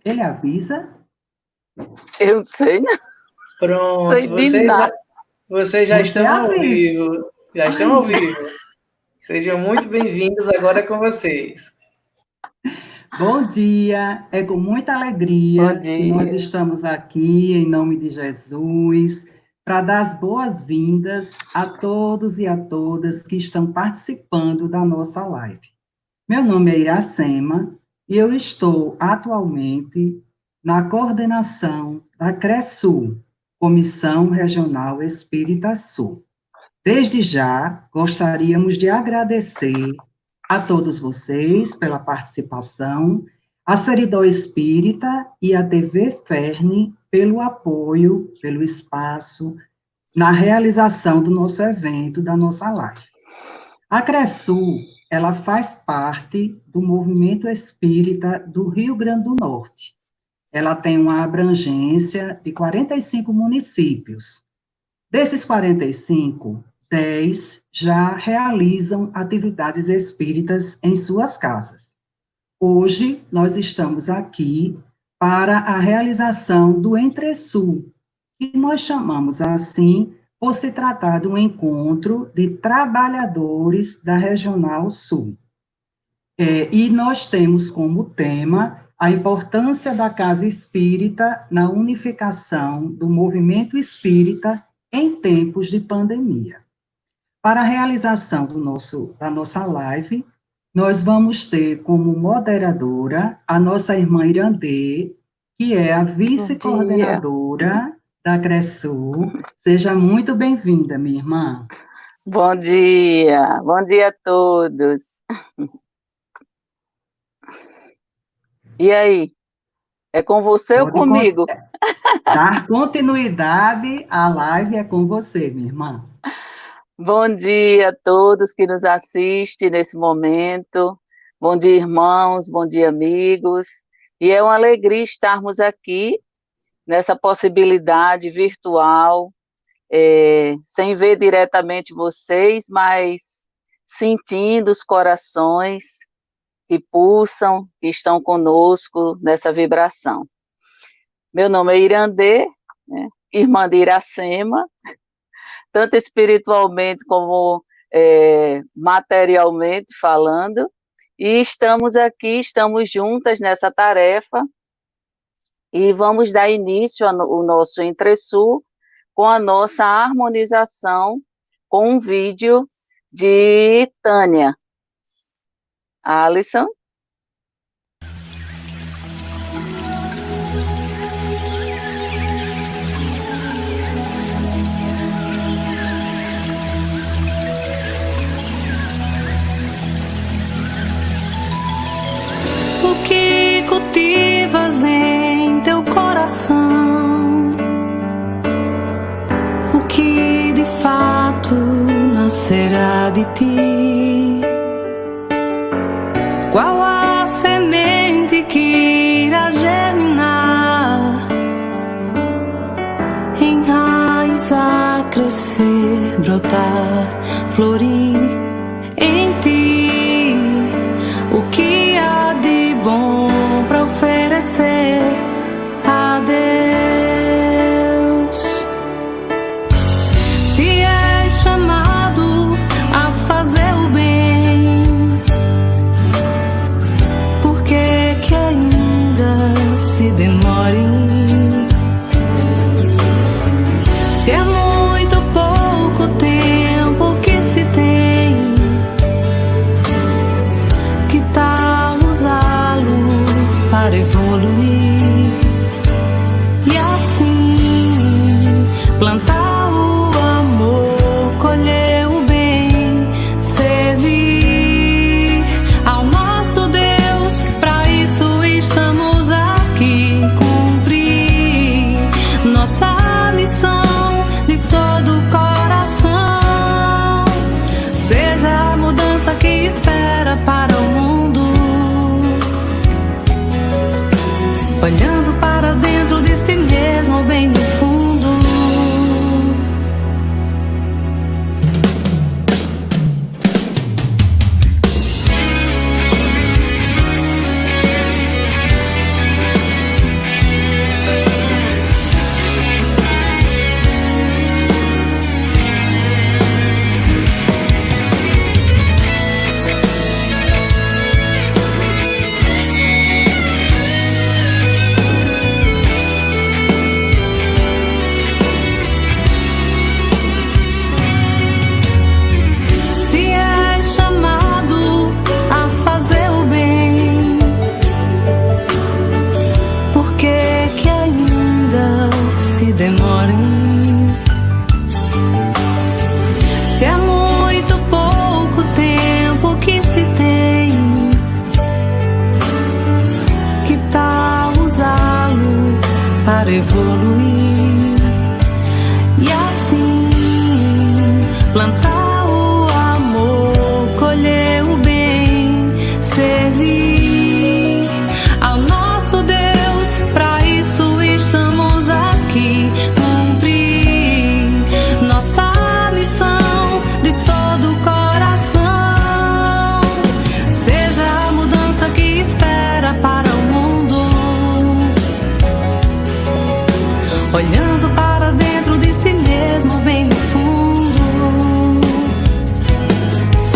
Ele avisa? Eu sei, né? Pronto, vocês já estão ao vivo. Já estão ao vivo. Sejam muito bem-vindos, agora é com vocês. Bom dia, é com muita alegria que nós estamos aqui, em nome de Jesus, para dar as boas-vindas a todos e a todas que estão participando da nossa live. Meu nome é Iracema e eu estou atualmente na coordenação da CRESUL, Comissão Regional Espírita Sul. Desde já, gostaríamos de agradecer a todos vocês pela participação, a Seridó Espírita e a TV Ferne pelo apoio, pelo espaço, na realização do nosso evento, da nossa live. A CRESUL, ela faz parte do movimento espírita do Rio Grande do Norte. Ela tem uma abrangência de 45 municípios. Desses 45, 10 já realizam atividades espíritas em suas casas. Hoje, nós estamos aqui para a realização do Entre-Sul, que nós chamamos assim, por se tratar de um encontro de trabalhadores da Regional Sul. E nós temos como tema a importância da casa espírita na unificação do movimento espírita em tempos de pandemia. Para a realização da nossa live, nós vamos ter como moderadora a nossa irmã Irandê, que é a vice-coordenadora da CRESUL. Seja muito bem-vinda, minha irmã. Bom dia a todos. E aí, é com você ou comigo? Dar continuidade à live é com você, minha irmã. Bom dia a todos que nos assistem nesse momento. Bom dia, irmãos, bom dia, amigos. E é uma alegria estarmos aqui nessa possibilidade virtual, sem ver diretamente vocês, mas sentindo os corações que pulsam, que estão conosco nessa vibração. Meu nome é Irandê, né, irmã de Iracema, tanto espiritualmente como materialmente falando, e estamos aqui, estamos juntas nessa tarefa, e vamos dar início ao nosso Entre-Sul com a nossa harmonização com um vídeo de Tânia. Alisson? O que cultivas em teu coração? O que de fato nascerá de ti? Qual a semente que irá germinar, enraizar, crescer, brotar, florir em ti? O que há de bom para oferecer a Deus? Se és chamado a fazer o bem, por que ainda se demore? Se é muito pouco tempo que se tem, que tal usá-lo para evoluir e assim plantar o amor, colher o bem, servir ao nosso Deus. Para isso estamos aqui, cumprir nossa missão de todo o coração. Seja a mudança que espera para o mundo, olhando para dentro de si mesmo, bem no fundo. plantar o amor, colher o bem, servir ao nosso Deus. Para isso estamos aqui, cumprir nossa missão de todo o coração. Seja a mudança que espera para o mundo, olhando para dentro de si mesmo, bem no fundo.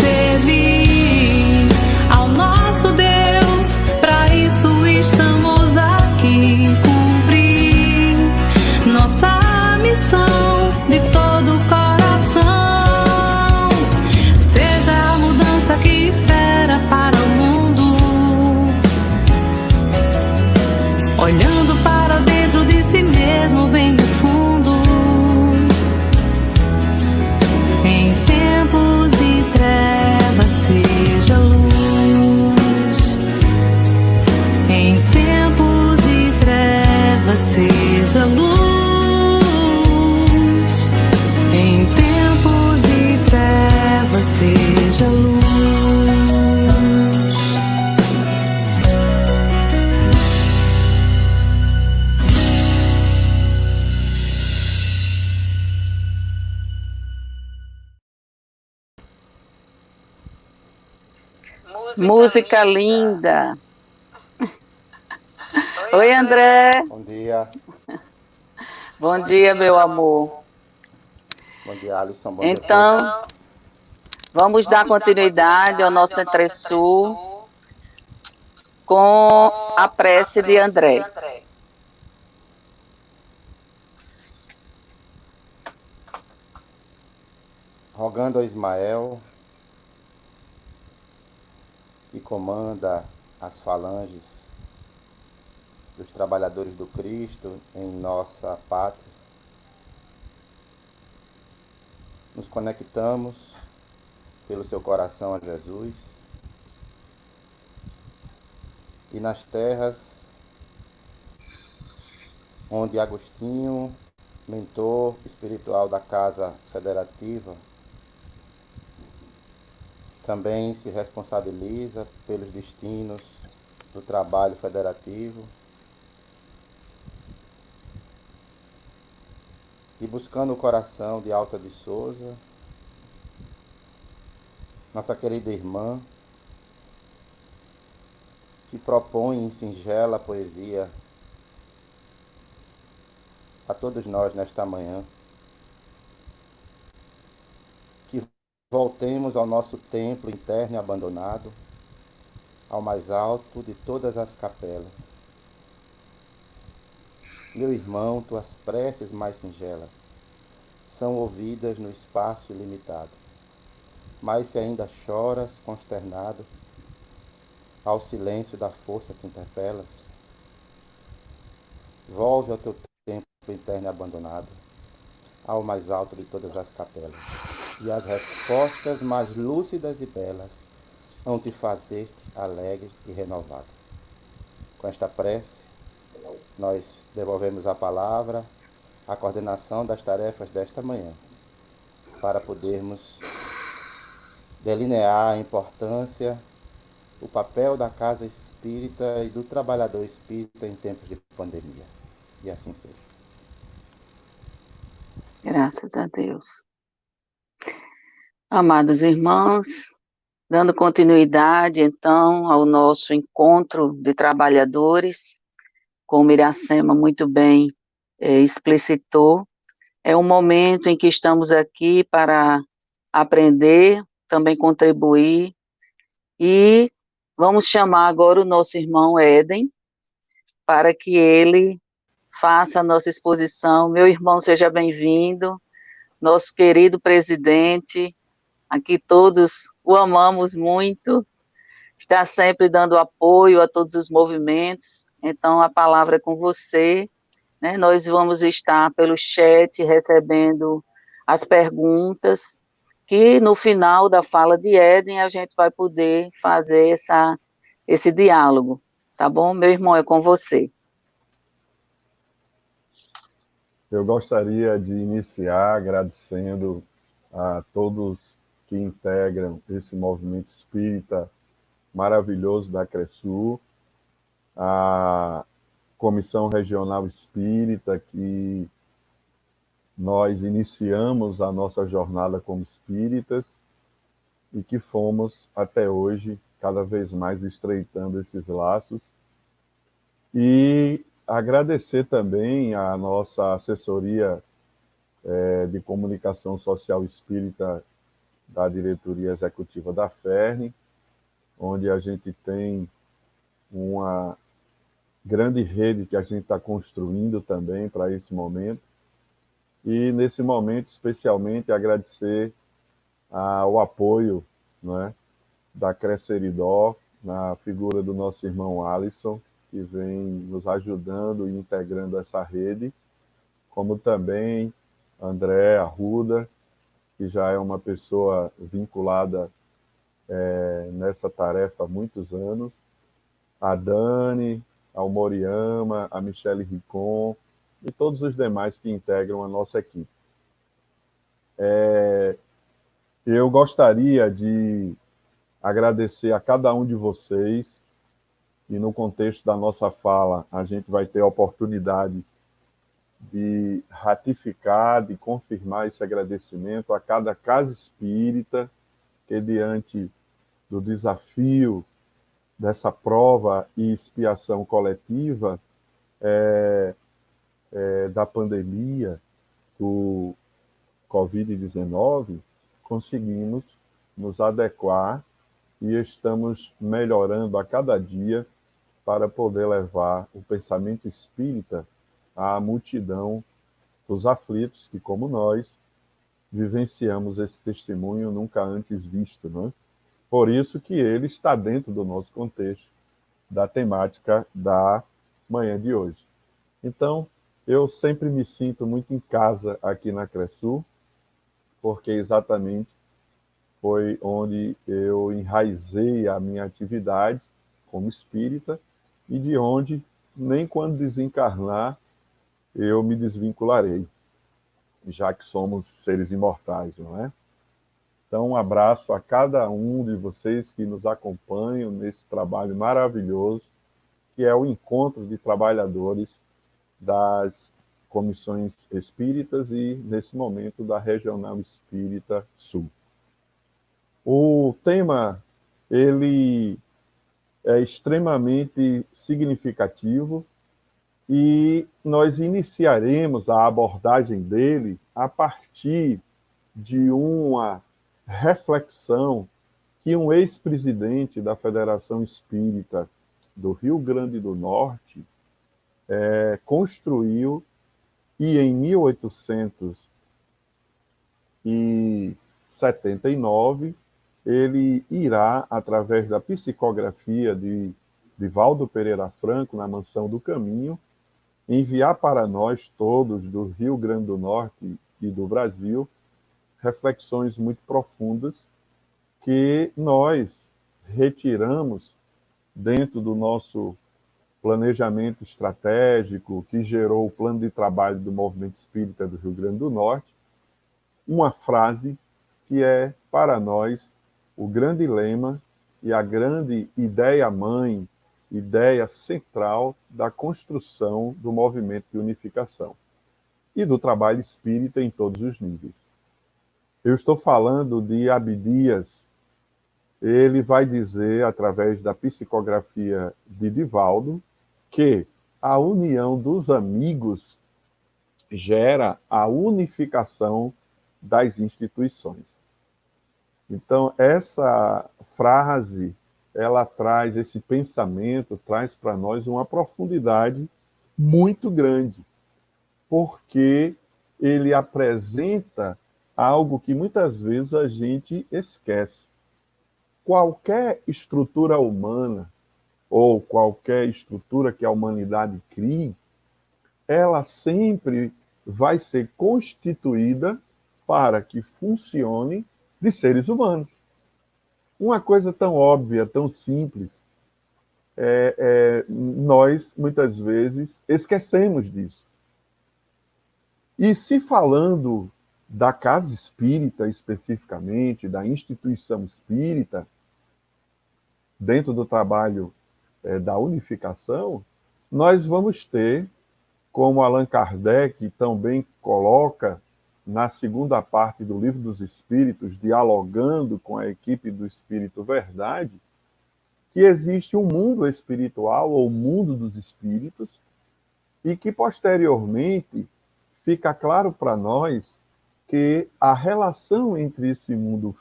Servir ao nosso Deus, para isso estamos aqui, cumprir nossa missão de todo o coração. Seja a mudança que espera para o mundo, olhando para dentro de si mesmo, bem no fundo. Em tempos de trevas seja luz, em tempos de trevas seja luz, em tempos de trevas seja luz. Música linda. Oi, André. Bom dia. Bom dia, meu amor. Bom dia, Alisson. Bom dia a Então, vamos dar continuidade ao nosso Entre-Sul com a prece de André. Rogando a Ismael, que comanda as falanges dos trabalhadores do Cristo em nossa pátria, nos conectamos pelo seu coração a Jesus e nas terras onde Agostinho, mentor espiritual da Casa Federativa, também se responsabiliza pelos destinos do trabalho federativo e buscando o coração de Alta de Souza, nossa querida irmã, que propõe em singela poesia a todos nós nesta manhã, que voltemos ao nosso templo interno e abandonado, ao mais alto de todas as capelas. Meu irmão, tuas preces mais singelas são ouvidas no espaço ilimitado. Mas se ainda choras consternado ao silêncio da força que interpelas, volve ao teu templo interno e abandonado, ao mais alto de todas as capelas. E as respostas mais lúcidas e belas vão te fazer-te alegre e renovado. Com esta prece, nós devolvemos a palavra, a coordenação das tarefas desta manhã, para podermos delinear a importância, o papel da casa espírita e do trabalhador espírita em tempos de pandemia. E assim seja. Graças a Deus. Amados irmãos, dando continuidade, então, ao nosso encontro de trabalhadores, como Iracema muito bem explicitou, é um momento em que estamos aqui para aprender, também contribuir, e vamos chamar agora o nosso irmão Éden, para que ele faça a nossa exposição. Meu irmão, seja bem-vindo, nosso querido presidente. Aqui todos o amamos muito, está sempre dando apoio a todos os movimentos, então a palavra é com você, né? Nós vamos estar pelo chat recebendo as perguntas, que no final da fala de Éden a gente vai poder fazer esse diálogo, tá bom? Meu irmão, é com você. Eu gostaria de iniciar agradecendo a todos que integram esse movimento espírita maravilhoso da CRESUL, a Comissão Regional Espírita, que nós iniciamos a nossa jornada como espíritas e que fomos, até hoje, cada vez mais estreitando esses laços. E agradecer também a nossa assessoria de comunicação social espírita da diretoria executiva da FERN, onde a gente tem uma grande rede que a gente está construindo também para esse momento. E, nesse momento, especialmente, agradecer ao apoio, né, da Cresceridó, na figura do nosso irmão Alisson, que vem nos ajudando e integrando essa rede, como também André Arruda, que já é uma pessoa vinculada nessa tarefa há muitos anos, a Dani, ao Moriyama, a Michele Ricon e todos os demais que integram a nossa equipe. Eu gostaria de agradecer a cada um de vocês, e no contexto da nossa fala a gente vai ter a oportunidade de ratificar, de confirmar esse agradecimento a cada casa espírita que, diante do desafio dessa prova e expiação coletiva da pandemia do Covid-19, conseguimos nos adequar e estamos melhorando a cada dia para poder levar o pensamento espírita à multidão dos aflitos que, como nós, vivenciamos esse testemunho nunca antes visto, né? Por isso que ele está dentro do nosso contexto, da temática da manhã de hoje. Então, eu sempre me sinto muito em casa aqui na CRESUL, porque exatamente foi onde eu enraizei a minha atividade como espírita e de onde, nem quando desencarnar, eu me desvincularei, já que somos seres imortais, não é? Então, um abraço a cada um de vocês que nos acompanham nesse trabalho maravilhoso, que é o encontro de trabalhadores das comissões espíritas e, nesse momento, da Regional Espírita Sul. O tema, ele é extremamente significativo e nós iniciaremos a abordagem dele a partir de uma reflexão que um ex-presidente da Federação Espírita do Rio Grande do Norte construiu, e em 1879 ele irá, através da psicografia de Divaldo Pereira Franco, na Mansão do Caminho, enviar para nós todos do Rio Grande do Norte e do Brasil reflexões muito profundas que nós retiramos dentro do nosso planejamento estratégico que gerou o plano de trabalho do Movimento Espírita do Rio Grande do Norte, uma frase que é, para nós, o grande lema e a grande ideia-mãe, ideia central da construção do movimento de unificação e do trabalho espírita em todos os níveis. Eu estou falando de Abdias. Ele vai dizer, através da psicografia de Divaldo, que a união dos amigos gera a unificação das instituições. Então, essa frase, ela traz esse pensamento, traz para nós uma profundidade muito grande, porque ele apresenta algo que muitas vezes a gente esquece. Qualquer estrutura humana, ou qualquer estrutura que a humanidade crie, ela sempre vai ser constituída para que funcione de seres humanos. Uma coisa tão óbvia, tão simples, nós, muitas vezes, esquecemos disso. E se falando da casa espírita, especificamente, da instituição espírita, dentro do trabalho da unificação, nós vamos ter, como Allan Kardec também coloca na segunda parte do Livro dos Espíritos, dialogando com a equipe do Espírito Verdade, que existe um mundo espiritual, ou mundo dos espíritos, e que, posteriormente, fica claro para nós que a relação entre esse mundo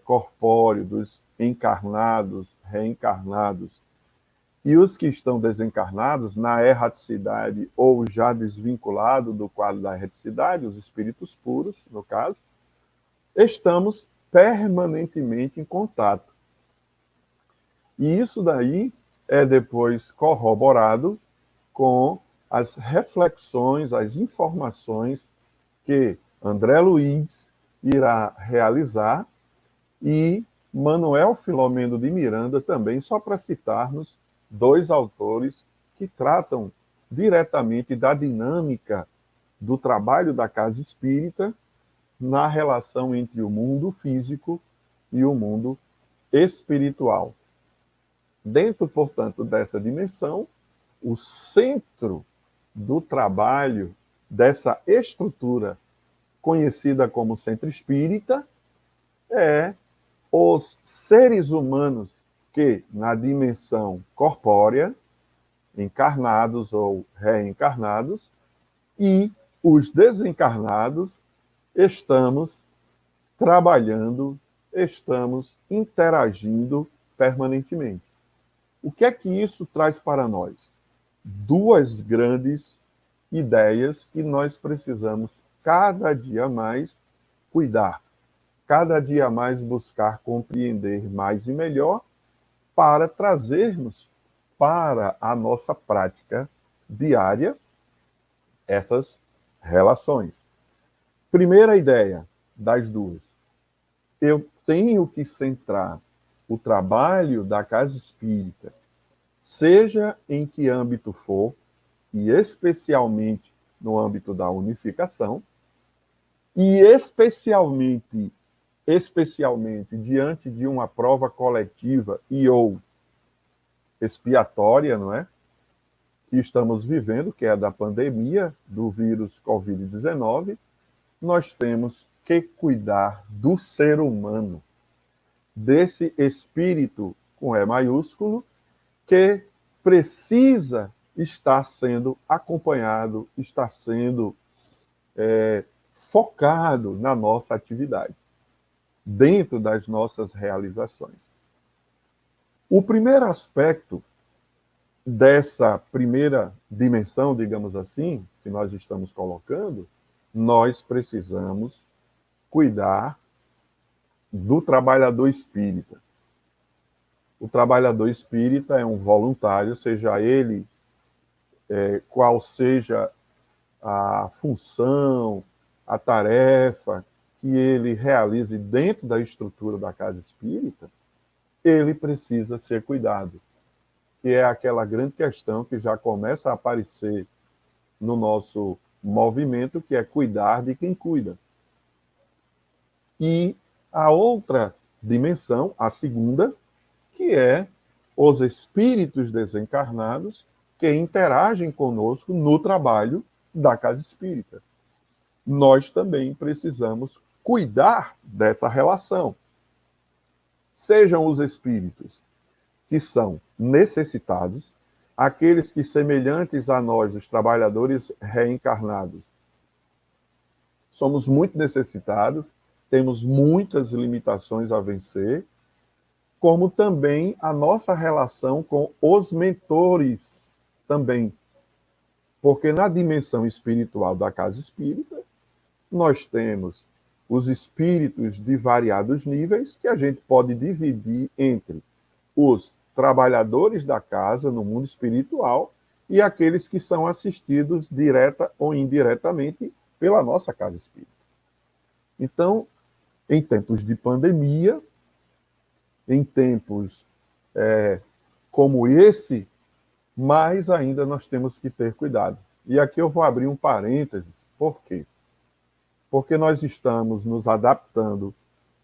corpóreo, dos encarnados, reencarnados, e os que estão desencarnados na erraticidade ou já desvinculado do quadro da erraticidade, os espíritos puros, no caso, estamos permanentemente em contato. E isso daí é depois corroborado com as reflexões, as informações que André Luiz irá realizar e Manuel Filomeno de Miranda também, só para citarmos dois autores que tratam diretamente da dinâmica do trabalho da casa espírita na relação entre o mundo físico e o mundo espiritual. Dentro, portanto, dessa dimensão, o centro do trabalho dessa estrutura conhecida como centro espírita é os seres humanos que, na dimensão corpórea, encarnados ou reencarnados, e os desencarnados, estamos trabalhando, estamos interagindo permanentemente. O que é que isso traz para nós? Duas grandes ideias que nós precisamos cada dia mais cuidar, cada dia mais buscar compreender mais e melhor, para trazermos para a nossa prática diária essas relações. Primeira ideia das duas. Eu tenho que centrar o trabalho da casa espírita, seja em que âmbito for, e especialmente no âmbito da unificação, e especialmente diante de uma prova coletiva e ou expiatória, não é? Que estamos vivendo, que é a da pandemia do vírus Covid-19, nós temos que cuidar do ser humano, desse espírito com E maiúsculo, que precisa estar sendo acompanhado, está sendo focado na nossa atividade, dentro das nossas realizações. O primeiro aspecto dessa primeira dimensão, digamos assim, que nós estamos colocando, nós precisamos cuidar do trabalhador espírita. O trabalhador espírita é um voluntário, seja ele qual seja a função, a tarefa que ele realize dentro da estrutura da casa espírita, ele precisa ser cuidado, que é aquela grande questão que já começa a aparecer no nosso movimento, que é cuidar de quem cuida. E a outra dimensão, a segunda, que é os espíritos desencarnados que interagem conosco no trabalho da casa espírita. Nós também precisamos cuidar dessa relação. Sejam os espíritos que são necessitados, aqueles que, semelhantes a nós, os trabalhadores reencarnados, somos muito necessitados, temos muitas limitações a vencer, como também a nossa relação com os mentores também. Porque na dimensão espiritual da casa espírita, nós temos os espíritos de variados níveis, que a gente pode dividir entre os trabalhadores da casa no mundo espiritual e aqueles que são assistidos direta ou indiretamente pela nossa casa espírita. Então, em tempos de pandemia, em tempos como esse, mais ainda nós temos que ter cuidado. E aqui eu vou abrir um parênteses. Por quê? porque nós estamos nos adaptando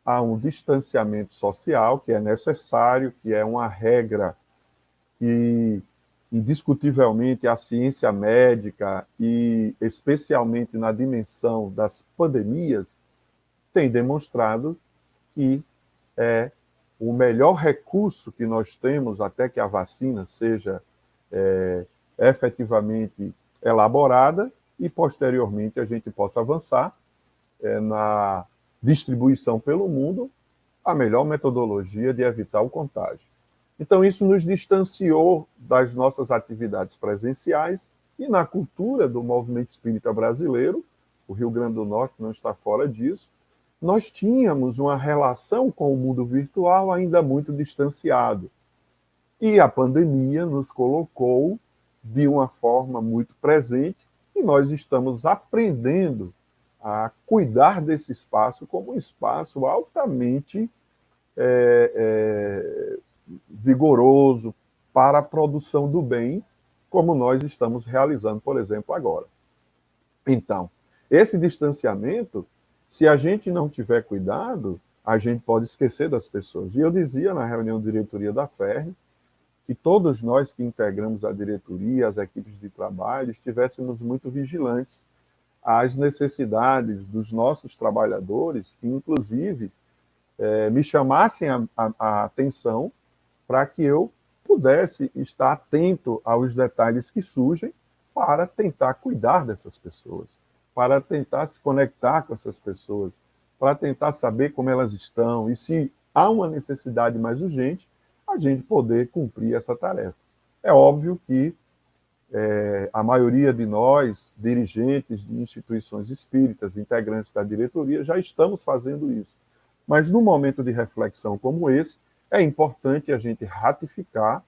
a um distanciamento social que é necessário, que é uma regra que, indiscutivelmente, a ciência médica, e especialmente na dimensão das pandemias, tem demonstrado que é o melhor recurso que nós temos até que a vacina seja efetivamente elaborada e, posteriormente, a gente possa avançar na distribuição pelo mundo, a melhor metodologia de evitar o contágio. Então, isso nos distanciou das nossas atividades presenciais e na cultura do movimento espírita brasileiro, o Rio Grande do Norte não está fora disso, nós tínhamos uma relação com o mundo virtual ainda muito distanciado. E a pandemia nos colocou de uma forma muito presente e nós estamos aprendendo a cuidar desse espaço como um espaço altamente vigoroso para a produção do bem, como nós estamos realizando, por exemplo, agora. Então, esse distanciamento, se a gente não tiver cuidado, a gente pode esquecer das pessoas. E eu dizia na reunião de diretoria da FERN que todos nós que integramos a diretoria, as equipes de trabalho, estivéssemos muito vigilantes às necessidades dos nossos trabalhadores, que inclusive me chamassem a atenção para que eu pudesse estar atento aos detalhes que surgem para tentar cuidar dessas pessoas, para tentar se conectar com essas pessoas, para tentar saber como elas estão e se há uma necessidade mais urgente, a gente poder cumprir essa tarefa. É óbvio que a maioria de nós, dirigentes de instituições espíritas, integrantes da diretoria, já estamos fazendo isso. Mas num momento de reflexão como esse, é importante a gente ratificar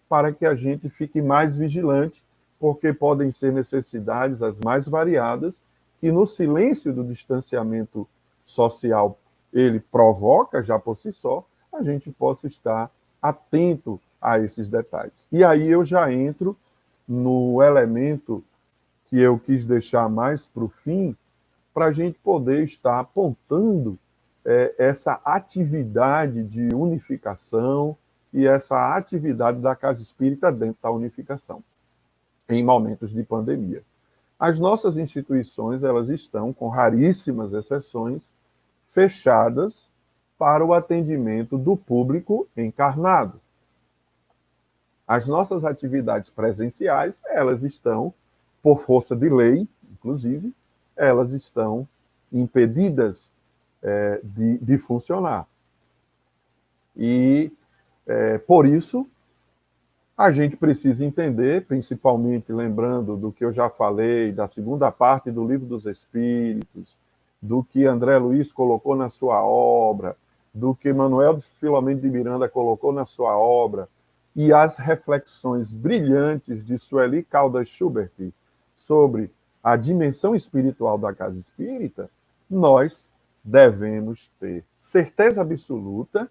para que a gente fique mais vigilante, porque podem ser necessidades as mais variadas que no silêncio do distanciamento social ele provoca já por si só, a gente possa estar atento a esses detalhes. E aí eu já entro no elemento que eu quis deixar mais para o fim, para a gente poder estar apontando essa atividade de unificação e essa atividade da Casa Espírita dentro da unificação, em momentos de pandemia. As nossas instituições, elas estão, com raríssimas exceções, fechadas para o atendimento do público encarnado. As nossas atividades presenciais, elas estão, por força de lei, inclusive, elas estão impedidas de funcionar. E, por isso, a gente precisa entender, principalmente lembrando do que eu já falei, da segunda parte do Livro dos Espíritos, do que André Luiz colocou na sua obra, do que Manuel Filomeno de Miranda colocou na sua obra, e as reflexões brilhantes de Sueli Caldas Schubert sobre a dimensão espiritual da Casa Espírita, nós devemos ter certeza absoluta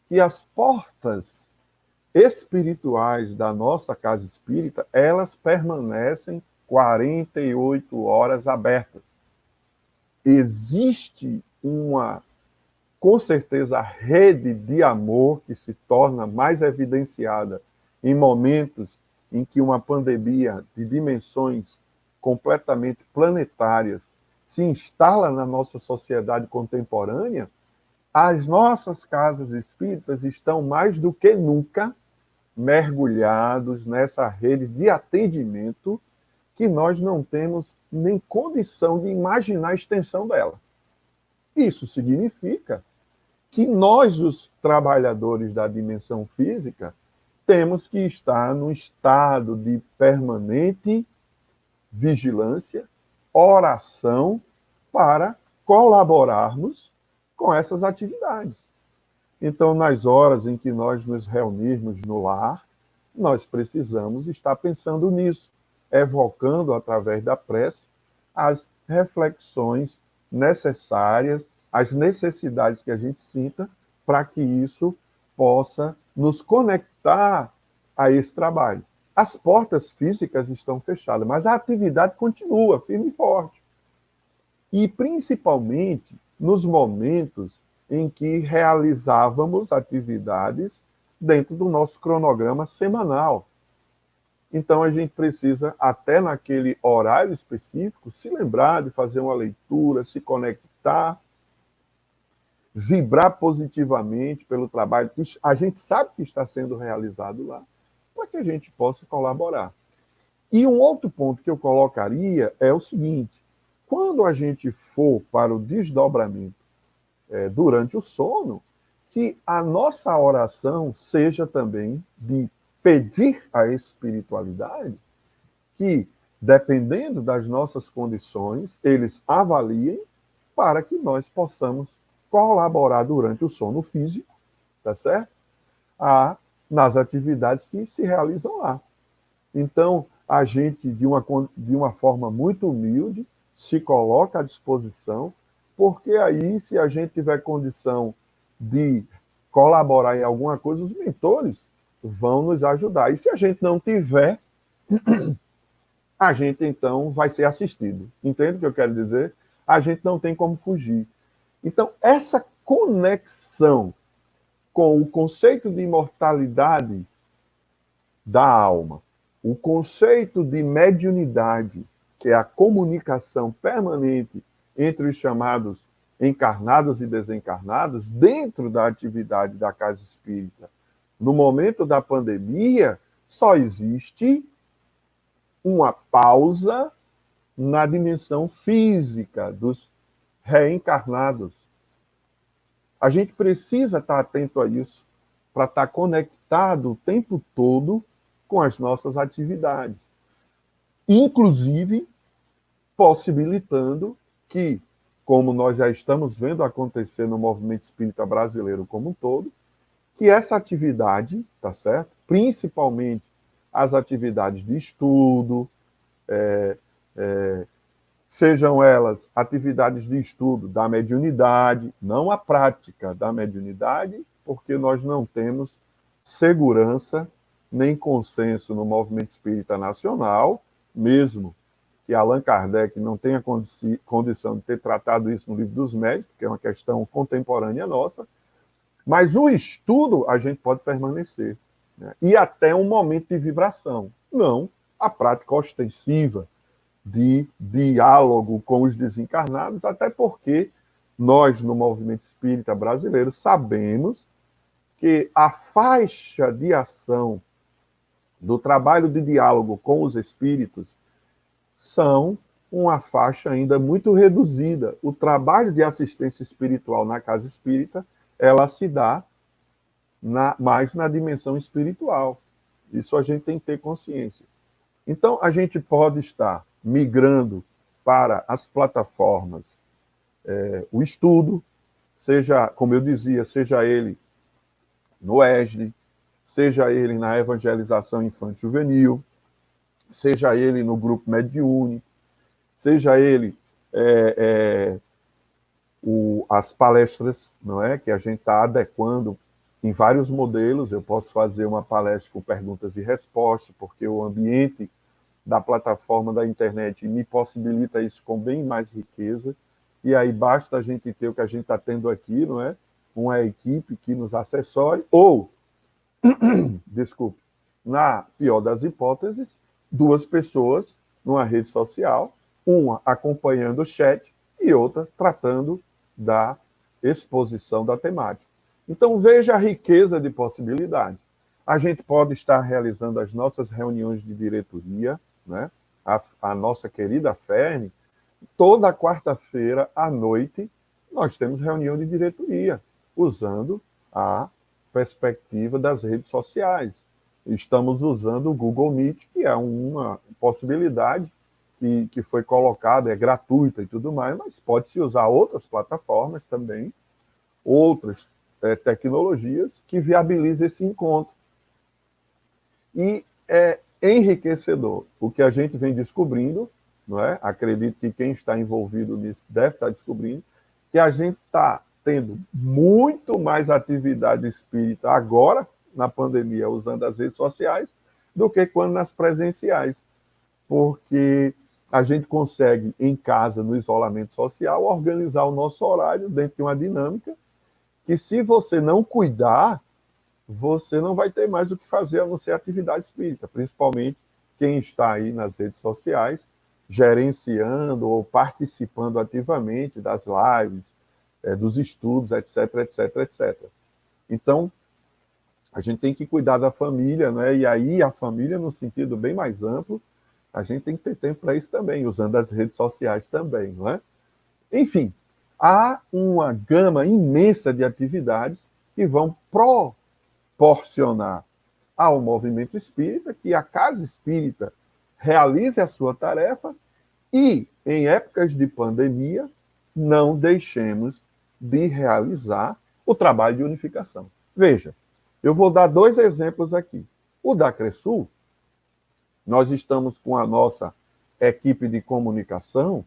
que as portas espirituais da nossa Casa Espírita, elas permanecem 48 horas abertas. Existe uma, com certeza, rede de amor que se torna mais evidenciada em momentos em que uma pandemia de dimensões completamente planetárias se instala na nossa sociedade contemporânea. As nossas casas espíritas estão mais do que nunca mergulhados nessa rede de atendimento que nós não temos nem condição de imaginar a extensão dela. Isso significa que nós, os trabalhadores da dimensão física, temos que estar num estado de permanente vigilância, oração, para colaborarmos com essas atividades. Então, nas horas em que nós nos reunirmos no lar, nós precisamos estar pensando nisso, evocando, através da prece, as reflexões necessárias, as necessidades que a gente sinta, para que isso possa nos conectar a esse trabalho. As portas físicas estão fechadas, mas a atividade continua, firme e forte. e principalmente nos momentos em que realizávamos atividades dentro do nosso cronograma semanal. Então, a gente precisa, até naquele horário específico, se lembrar de fazer uma leitura, se conectar, vibrar positivamente pelo trabalho que a gente sabe que está sendo realizado lá, para que a gente possa colaborar. E um outro ponto que eu colocaria é o seguinte: quando a gente for para o desdobramento durante o sono, que a nossa oração seja também de pedir à espiritualidade que, dependendo das nossas condições, eles avaliem para que nós possamos colaborar durante o sono físico, tá certo? Nas atividades que se realizam lá. Então, a gente, de uma forma muito humilde, se coloca à disposição, porque aí, se a gente tiver condição de colaborar em alguma coisa, os mentores vão nos ajudar. E se a gente não tiver, a gente, então, vai ser assistido. Entende o que eu quero dizer? A gente não tem como fugir. Então, essa conexão com o conceito de imortalidade da alma, o conceito de mediunidade, que é a comunicação permanente entre os chamados encarnados e desencarnados, dentro da atividade da Casa Espírita, no momento da pandemia, só existe uma pausa na dimensão física dos reencarnados. A gente precisa estar atento a isso, para estar conectado o tempo todo com as nossas atividades. Inclusive, possibilitando que, como nós já estamos vendo acontecer no movimento espírita brasileiro como um todo, que essa atividade, tá certo? Principalmente as atividades de estudo, sejam elas atividades de estudo da mediunidade, não a prática da mediunidade, porque nós não temos segurança nem consenso no movimento espírita nacional, mesmo que Allan Kardec não tenha condição de ter tratado isso no Livro dos Médiuns, que é uma questão contemporânea nossa, mas o estudo a gente pode permanecer, né? E até um momento de vibração, não a prática ostensiva de diálogo com os desencarnados, até porque nós, no movimento espírita brasileiro, sabemos que a faixa de ação do trabalho de diálogo com os espíritos são uma faixa ainda muito reduzida. O trabalho de assistência espiritual na casa espírita, ela se dá mais na dimensão espiritual. Isso a gente tem que ter consciência. Então, a gente pode estar migrando para as plataformas, o estudo, seja, como eu dizia, seja ele no ESD, seja ele na evangelização infanto-juvenil, seja ele no grupo mediúnico, seja ele as palestras, não é? Que a gente está adequando em vários modelos. Eu posso fazer uma palestra com perguntas e respostas, porque o ambiente da plataforma da internet me possibilita isso com bem mais riqueza, e aí basta a gente ter o que a gente está tendo aqui, não é? Uma equipe que nos assessore, ou, desculpe, na pior das hipóteses, 2 pessoas numa rede social, uma acompanhando o chat e outra tratando da exposição da temática. Então, veja a riqueza de possibilidades. A gente pode estar realizando as nossas reuniões de diretoria, né? A nossa querida FERN, toda quarta-feira à noite, nós temos reunião de diretoria, usando a perspectiva das redes sociais. Estamos usando o Google Meet, que é uma possibilidade que foi colocada, é gratuita e tudo mais, mas pode-se usar outras plataformas também, outras tecnologias que viabilizem esse encontro. E é enriquecedor o que a gente vem descobrindo, não é? Acredito que quem está envolvido nisso deve estar descobrindo, que a gente está tendo muito mais atividade espírita agora, na pandemia, usando as redes sociais, do que quando nas presenciais. Porque a gente consegue, em casa, no isolamento social, organizar o nosso horário dentro de uma dinâmica que, se você não cuidar, você não vai ter mais o que fazer a não ser atividade espírita, principalmente quem está aí nas redes sociais, gerenciando ou participando ativamente das lives, dos estudos, etc, etc, etc. Então, a gente tem que cuidar da família, né? E aí a família, no sentido bem mais amplo, a gente tem que ter tempo para isso também, usando as redes sociais também, não é? Enfim, há uma gama imensa de atividades que vão proporcionar ao movimento espírita que a casa espírita realize a sua tarefa e, em épocas de pandemia, não deixemos de realizar o trabalho de unificação. Veja, eu vou dar 2 exemplos aqui. O da Cresul, nós estamos com a nossa equipe de comunicação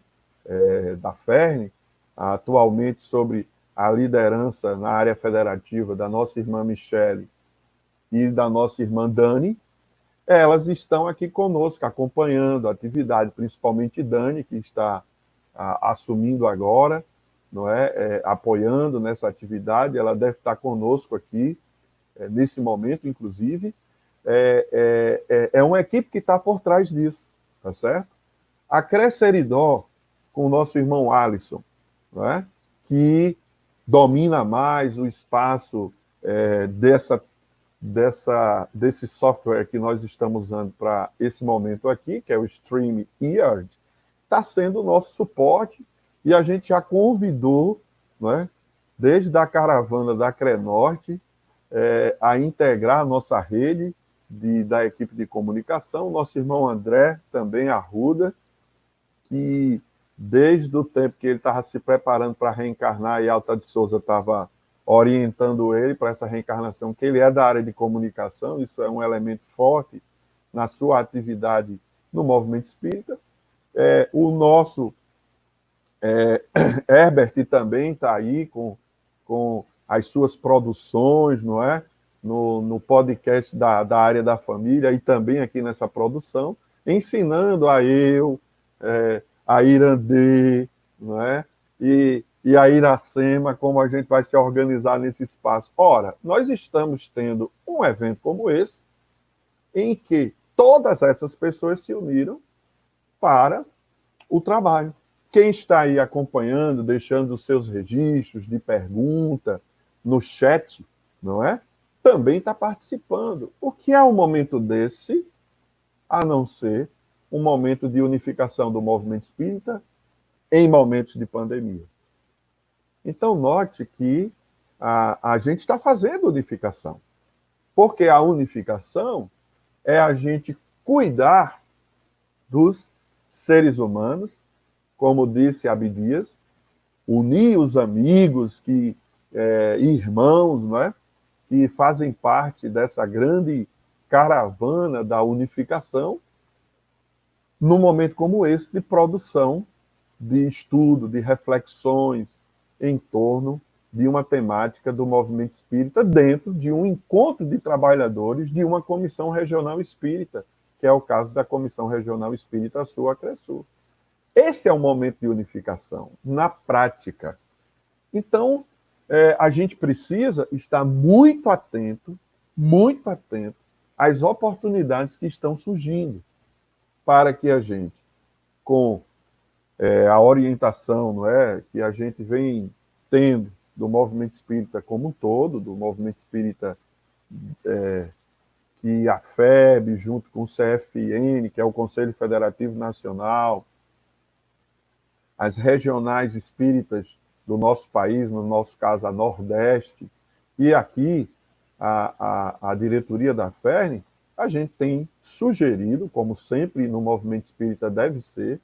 da FERN, atualmente sobre a liderança na área federativa da nossa irmã Michele e da nossa irmã Dani. Elas estão aqui conosco, acompanhando a atividade, principalmente Dani, que está assumindo agora, não é? Apoiando nessa atividade. Ela deve estar conosco aqui, nesse momento, inclusive. É uma equipe que está por trás disso, tá certo? A Cresceridó, com o nosso irmão Alisson, não é? Que domina mais o espaço desse software que nós estamos usando para esse momento aqui, que é o StreamYard, está sendo o nosso suporte, e a gente já convidou, não é? Desde a caravana da Crenorte, a integrar a nossa rede da equipe de comunicação, nosso irmão André, também Arruda, que desde o tempo que ele estava se preparando para reencarnar, e Alta de Souza estava orientando ele para essa reencarnação, que ele é da área de comunicação, isso é um elemento forte na sua atividade no movimento espírita. O nosso Herbert também está aí com as suas produções, não é? No podcast da área da família, e também aqui nessa produção, ensinando a eu, a Irandê, não é? E a Iracema, como a gente vai se organizar nesse espaço. Ora, nós estamos tendo um evento como esse, em que todas essas pessoas se uniram para o trabalho. Quem está aí acompanhando, deixando os seus registros de pergunta no chat, não é? Também está participando. O que é um momento desse, a não ser um momento de unificação do movimento espírita em momentos de pandemia? Então, note que a gente está fazendo unificação. Porque a unificação é a gente cuidar dos seres humanos, como disse Abdias, unir os amigos, irmãos, não é? Que fazem parte dessa grande caravana da unificação, num momento como esse de produção, de estudo, de reflexões em torno de uma temática do movimento espírita dentro de um encontro de trabalhadores de uma comissão regional espírita, que é o caso da Comissão Regional Espírita Sul-Acresul. Esse é o momento de unificação, na prática. Então, a gente precisa estar muito atento às oportunidades que estão surgindo, para que a gente, com a orientação, não é, que a gente vem tendo do movimento espírita como um todo, do movimento espírita que a FEB, junto com o CFN, que é o Conselho Federativo Nacional, as regionais espíritas do nosso país, no nosso caso a Nordeste, e aqui a diretoria da FERN, a gente tem sugerido, como sempre no movimento espírita deve ser,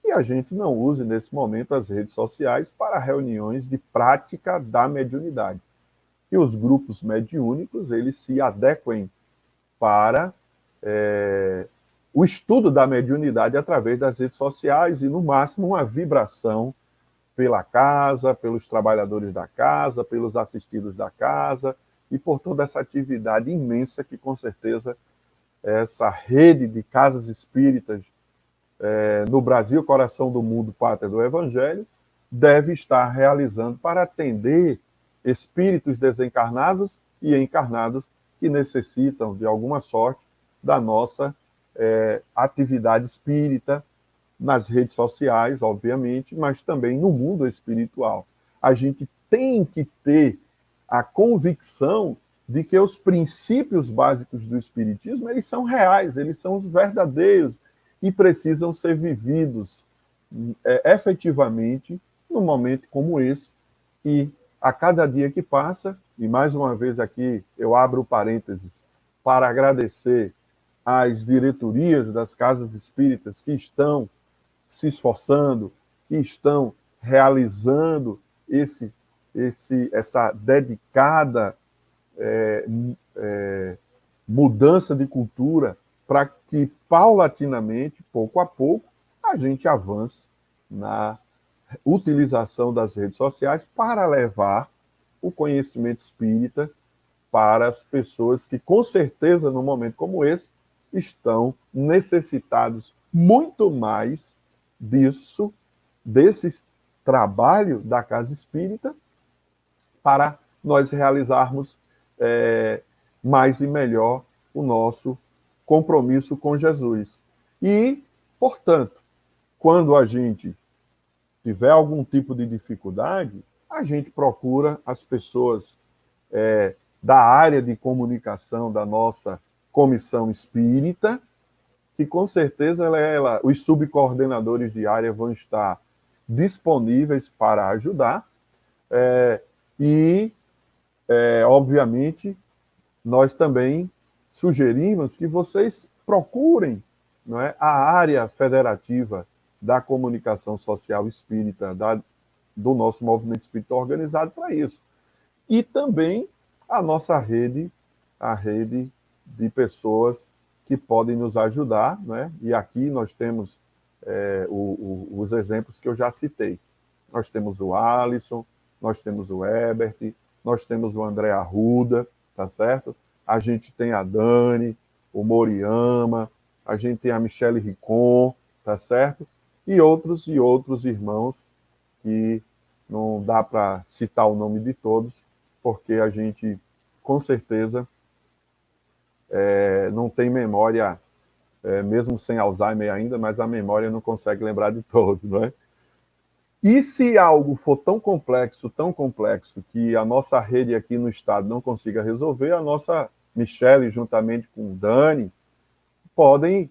que a gente não use nesse momento as redes sociais para reuniões de prática da mediunidade. Que os grupos mediúnicos eles se adequem para o estudo da mediunidade através das redes sociais e, no máximo, uma vibração pela casa, pelos trabalhadores da casa, pelos assistidos da casa e por toda essa atividade imensa que, com certeza, essa rede de casas espíritas no Brasil, coração do mundo, pátria do Evangelho, deve estar realizando para atender espíritos desencarnados e encarnados que necessitam, de alguma sorte, da nossa atividade espírita, nas redes sociais, obviamente, mas também no mundo espiritual. A gente tem que ter a convicção de que os princípios básicos do Espiritismo, eles são reais, eles são os verdadeiros e precisam ser vividos efetivamente num momento como esse, e a cada dia que passa, e mais uma vez aqui eu abro parênteses para agradecer às diretorias das casas espíritas que estão se esforçando, que estão realizando essa dedicada mudança de cultura para que, paulatinamente, pouco a pouco, a gente avance na utilização das redes sociais para levar o conhecimento espírita para as pessoas que, com certeza, num momento como esse, estão necessitados muito mais disso, desse trabalho da Casa Espírita, para nós realizarmos mais e melhor o nosso compromisso com Jesus. E, portanto, quando a gente tiver algum tipo de dificuldade, a gente procura as pessoas da área de comunicação da nossa comissão espírita, que com certeza os subcoordenadores de área vão estar disponíveis para ajudar. Obviamente, nós também sugerimos que vocês procurem, não é, a área federativa da comunicação social espírita, do nosso movimento espírita organizado para isso. E também a nossa rede, a rede de pessoas que podem nos ajudar, né? E aqui nós temos os exemplos que eu já citei. Nós temos o Alisson, nós temos o Ebert, nós temos o André Arruda, tá certo? A gente tem a Dani, o Moriyama, a gente tem a Michele Ricon, tá certo? E outros irmãos que não dá para citar o nome de todos, porque a gente, com certeza, não tem memória, mesmo sem Alzheimer ainda, mas a memória não consegue lembrar de todos, não é? E se algo for tão complexo, que a nossa rede aqui no estado não consiga resolver, a nossa Michele, juntamente com o Dani, podem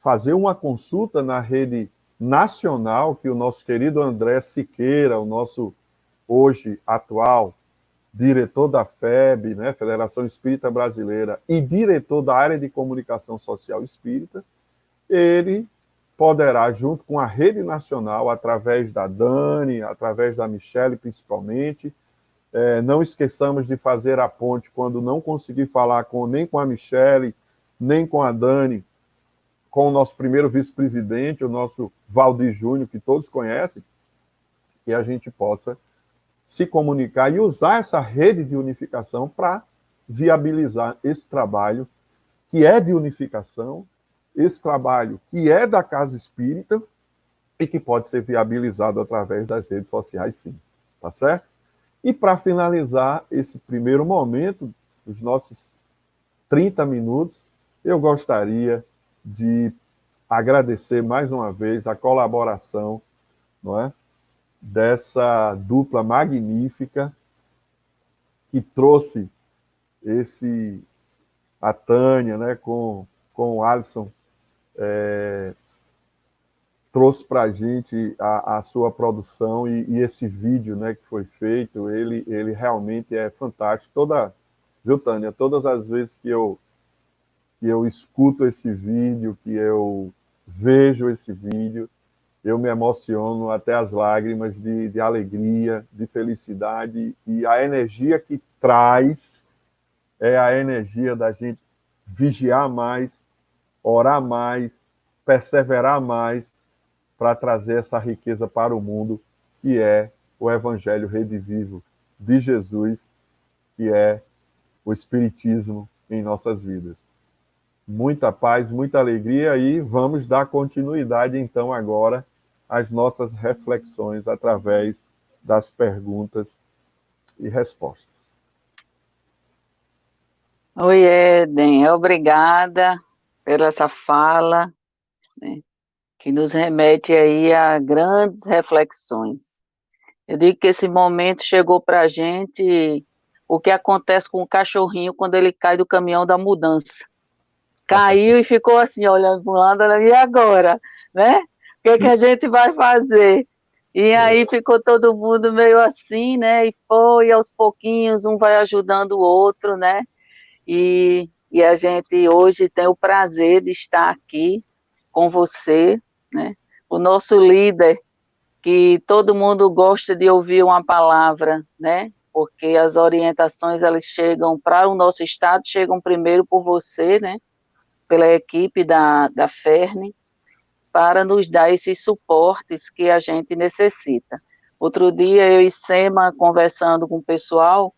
fazer uma consulta na rede nacional, que o nosso querido André Siqueira, o nosso hoje atual diretor da FEB, né, Federação Espírita Brasileira, e diretor da área de comunicação social espírita, ele poderá, junto com a rede nacional, através da Dani, através da Michele, principalmente, não esqueçamos de fazer a ponte quando não conseguir falar nem com a Michele, nem com a Dani, com o nosso primeiro vice-presidente, o nosso Valdir Júnior, que todos conhecem, que a gente possa se comunicar e usar essa rede de unificação para viabilizar esse trabalho que é de unificação, esse trabalho que é da Casa Espírita e que pode ser viabilizado através das redes sociais, sim. Tá certo? E para finalizar esse primeiro momento, os nossos 30 minutos, eu gostaria de agradecer mais uma vez a colaboração, não é, dessa dupla magnífica que trouxe a Tânia, né, com o Alisson, trouxe para a gente a sua produção e esse vídeo, né, que foi feito, ele realmente é fantástico. Viu, Tânia? Todas as vezes que eu escuto esse vídeo, que eu vejo esse vídeo, eu me emociono até as lágrimas de alegria, de felicidade, e a energia que traz é a energia da gente vigiar mais, orar mais, perseverar mais, para trazer essa riqueza para o mundo, que é o Evangelho redivivo de Jesus, que é o Espiritismo em nossas vidas. Muita paz, muita alegria, e vamos dar continuidade, então, agora às nossas reflexões através das perguntas e respostas. Oi, Éden, obrigada pela essa fala, né, que nos remete aí a grandes reflexões. Eu digo que esse momento chegou para a gente o que acontece com o cachorrinho quando ele cai do caminhão da mudança. Caiu e ficou assim, olhando para um lado, olhando, e agora? Né? O que a gente vai fazer? E aí ficou todo mundo meio assim, né? E foi aos pouquinhos, um vai ajudando o outro, né? E a gente hoje tem o prazer de estar aqui com você, né? O nosso líder, que todo mundo gosta de ouvir uma palavra, né? Porque as orientações, elas chegam para o nosso estado, chegam primeiro por você, né? Pela equipe da FERN, para nos dar esses suportes que a gente necessita. Outro dia, eu e Sema, conversando com o pessoal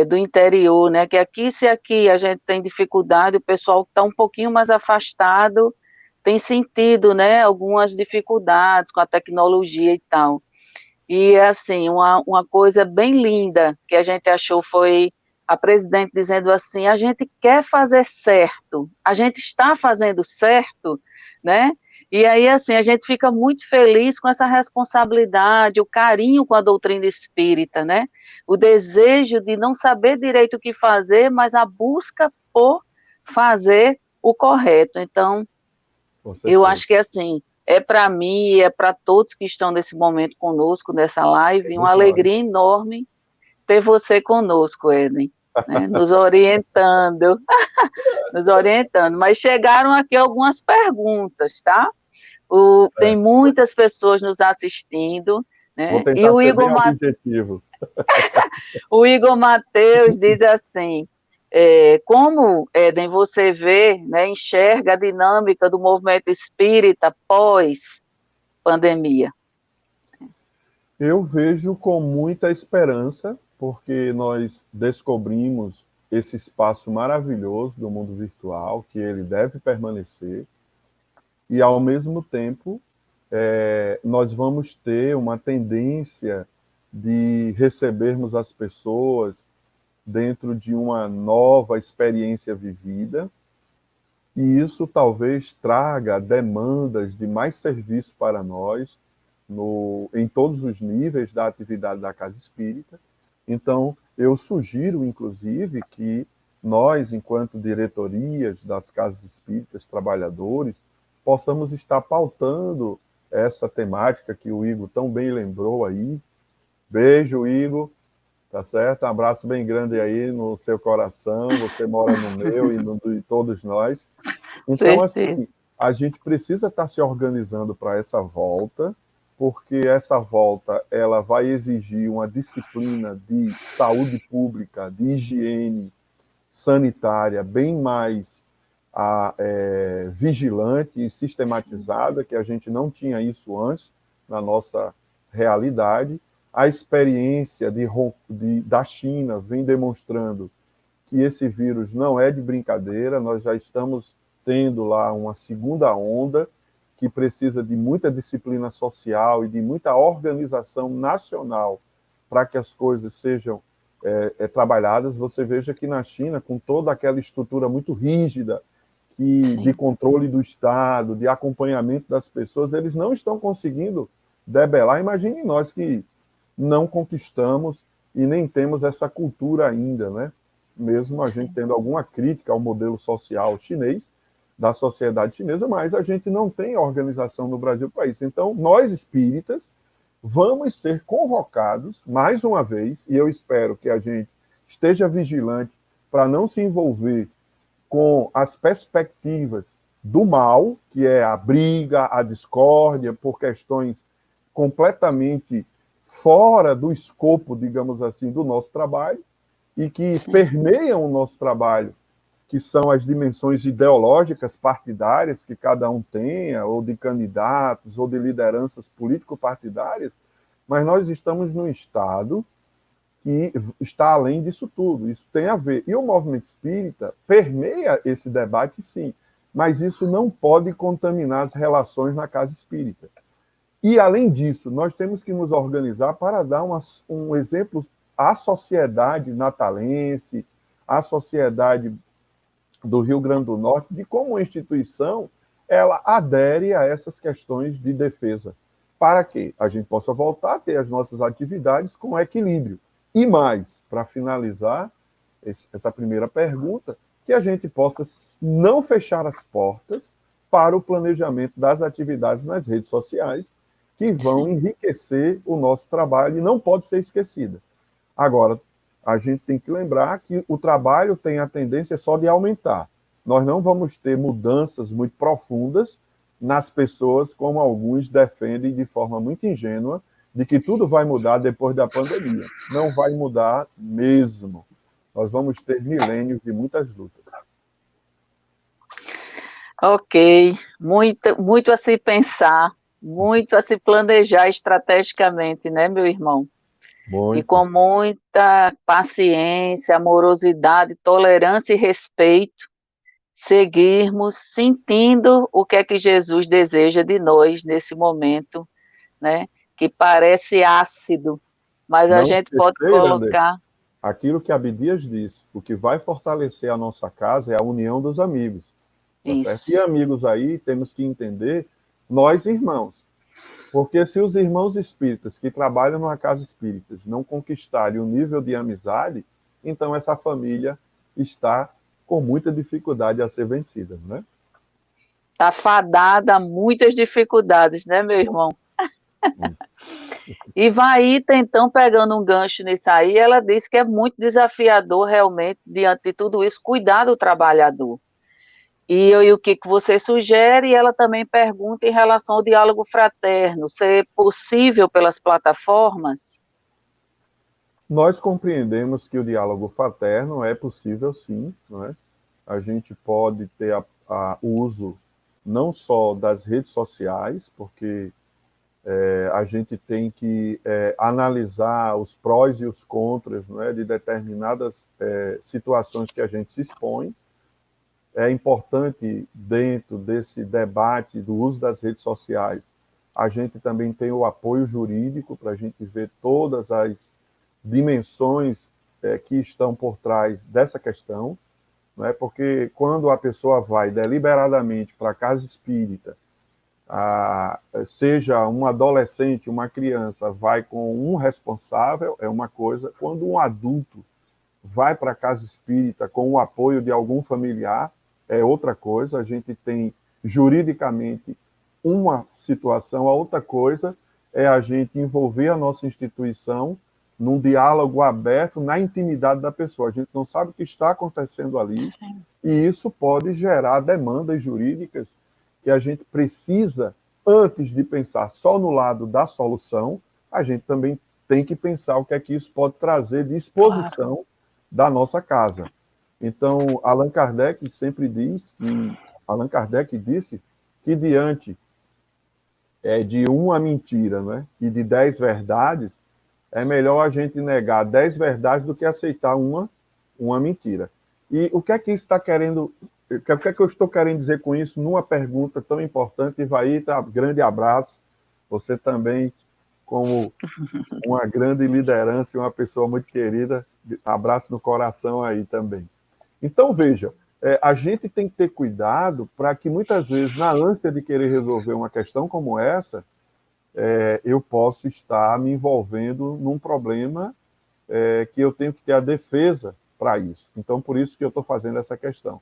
do interior, né, que aqui, se aqui a gente tem dificuldade, o pessoal está um pouquinho mais afastado, tem sentido, né, algumas dificuldades com a tecnologia e tal. E, assim, uma coisa bem linda que a gente achou foi a presidente dizendo assim, a gente quer fazer certo, a gente está fazendo certo, né? E aí, assim, a gente fica muito feliz com essa responsabilidade, o carinho com a doutrina espírita, né? O desejo de não saber direito o que fazer, mas a busca por fazer o correto. Então, eu acho que, assim, é para mim e é para todos que estão nesse momento conosco, nessa live, uma alegria enorme ter você conosco, Éden, né, nos orientando, nos orientando. Mas chegaram aqui algumas perguntas, tá? Tem muitas pessoas nos assistindo, né? Vou tentar E o ser Igor, bem objetivo. O Igor Mateus diz assim, como, Éden, você vê, né, enxerga a dinâmica do movimento espírita pós-pandemia? Eu vejo com muita esperança, porque nós descobrimos esse espaço maravilhoso do mundo virtual, que ele deve permanecer, e, ao mesmo tempo, nós vamos ter uma tendência de recebermos as pessoas dentro de uma nova experiência vivida, e isso talvez traga demandas de mais serviço para nós, em todos os níveis da atividade da Casa Espírita. Então, eu sugiro, inclusive, que nós, enquanto diretorias das Casas Espíritas, trabalhadores, possamos estar pautando essa temática que o Igor tão bem lembrou aí. Beijo, Igor, tá certo? Um abraço bem grande aí no seu coração, você mora no meu e no de todos nós. Então, assim, a gente precisa estar se organizando para essa volta, porque essa volta ela vai exigir uma disciplina de saúde pública, de higiene sanitária bem mais vigilante e sistematizada, que a gente não tinha isso antes na nossa realidade. A experiência da China vem demonstrando que esse vírus não é de brincadeira, nós já estamos tendo lá uma segunda onda, que precisa de muita disciplina social e de muita organização nacional para que as coisas sejam trabalhadas. Você veja que na China, com toda aquela estrutura muito rígida de controle do Estado, de acompanhamento das pessoas, eles não estão conseguindo debelar. Imagine nós que não conquistamos e nem temos essa cultura ainda, né? Mesmo a gente tendo alguma crítica ao modelo social chinês, da sociedade chinesa, mas a gente não tem organização no Brasil para isso. Então, nós espíritas vamos ser convocados, mais uma vez, e eu espero que a gente esteja vigilante para não se envolver com as perspectivas do mal, que é a briga, a discórdia, por questões completamente fora do escopo, digamos assim, do nosso trabalho, e que permeiam o nosso trabalho, que são as dimensões ideológicas partidárias que cada um tenha, ou de candidatos, ou de lideranças político-partidárias, mas nós estamos num estado que está além disso tudo. Isso tem a ver. E o movimento espírita permeia esse debate, sim, mas isso não pode contaminar as relações na casa espírita. E, além disso, nós temos que nos organizar para dar um exemplo à sociedade natalense, à sociedade do Rio Grande do Norte, de como a instituição ela adere a essas questões de defesa, para que a gente possa voltar a ter as nossas atividades com equilíbrio. E mais, para finalizar essa primeira pergunta, que a gente possa não fechar as portas para o planejamento das atividades nas redes sociais, que vão enriquecer o nosso trabalho e não pode ser esquecida. Agora, a gente tem que lembrar que o trabalho tem a tendência só de aumentar. Nós não vamos ter mudanças muito profundas nas pessoas, como alguns defendem de forma muito ingênua, de que tudo vai mudar depois da pandemia. Não vai mudar mesmo. Nós vamos ter milênios de muitas lutas. Ok, muito a se pensar, muito a se planejar estrategicamente, né, meu irmão? Muito. E com muita paciência, amorosidade, tolerância e respeito, seguirmos sentindo o que é que Jesus deseja de nós nesse momento, né? Que parece ácido, mas a gente pode colocar... Aquilo que Abdias disse, o que vai fortalecer a nossa casa é a união dos amigos. Tá certo? E amigos aí, temos que entender, nós irmãos. Porque se os irmãos espíritas que trabalham numa casa espírita não conquistarem o nível de amizade, então essa família está com muita dificuldade a ser vencida, né? Está fadada a muitas dificuldades, né, meu irmão? E Vaíta, então, pegando um gancho nisso aí, ela disse que é muito desafiador, realmente, diante de tudo isso, cuidar do trabalhador. E o que você sugere? E ela também pergunta em relação ao diálogo fraterno, se é possível pelas plataformas? Nós compreendemos que o diálogo fraterno é possível, sim, não é? A gente pode ter o uso não só das redes sociais, porque a gente tem que analisar os prós e os contras, não é, de determinadas situações que a gente se expõe. É importante, dentro desse debate do uso das redes sociais, a gente também tem o apoio jurídico para a gente ver todas as dimensões que estão por trás dessa questão, não é? Porque quando a pessoa vai deliberadamente para a casa espírita, seja um adolescente, uma criança, vai com um responsável, é uma coisa. Quando um adulto vai para a casa espírita com o apoio de algum familiar, é outra coisa. A gente tem juridicamente uma situação, a outra coisa é a gente envolver a nossa instituição num diálogo aberto na intimidade da pessoa. A gente não sabe o que está acontecendo ali. Sim. E isso pode gerar demandas jurídicas que a gente precisa, antes de pensar só no lado da solução, a gente também tem que pensar o que é que isso pode trazer de exposição da nossa casa. Então, Allan Kardec sempre diz que, Allan Kardec disse que diante de uma mentira, né, e de 10 verdades, é melhor a gente negar 10 verdades do que aceitar uma mentira. E o que é que isso está querendo... O que é que eu estou querendo dizer com isso numa pergunta tão importante? Vaíta, grande abraço. Você também, como uma grande liderança e uma pessoa muito querida, abraço no coração aí também. Então, veja, a gente tem que ter cuidado para que muitas vezes, na ânsia de querer resolver uma questão como essa, eu posso estar me envolvendo num problema que eu tenho que ter a defesa para isso. Então, por isso que eu estou fazendo essa questão.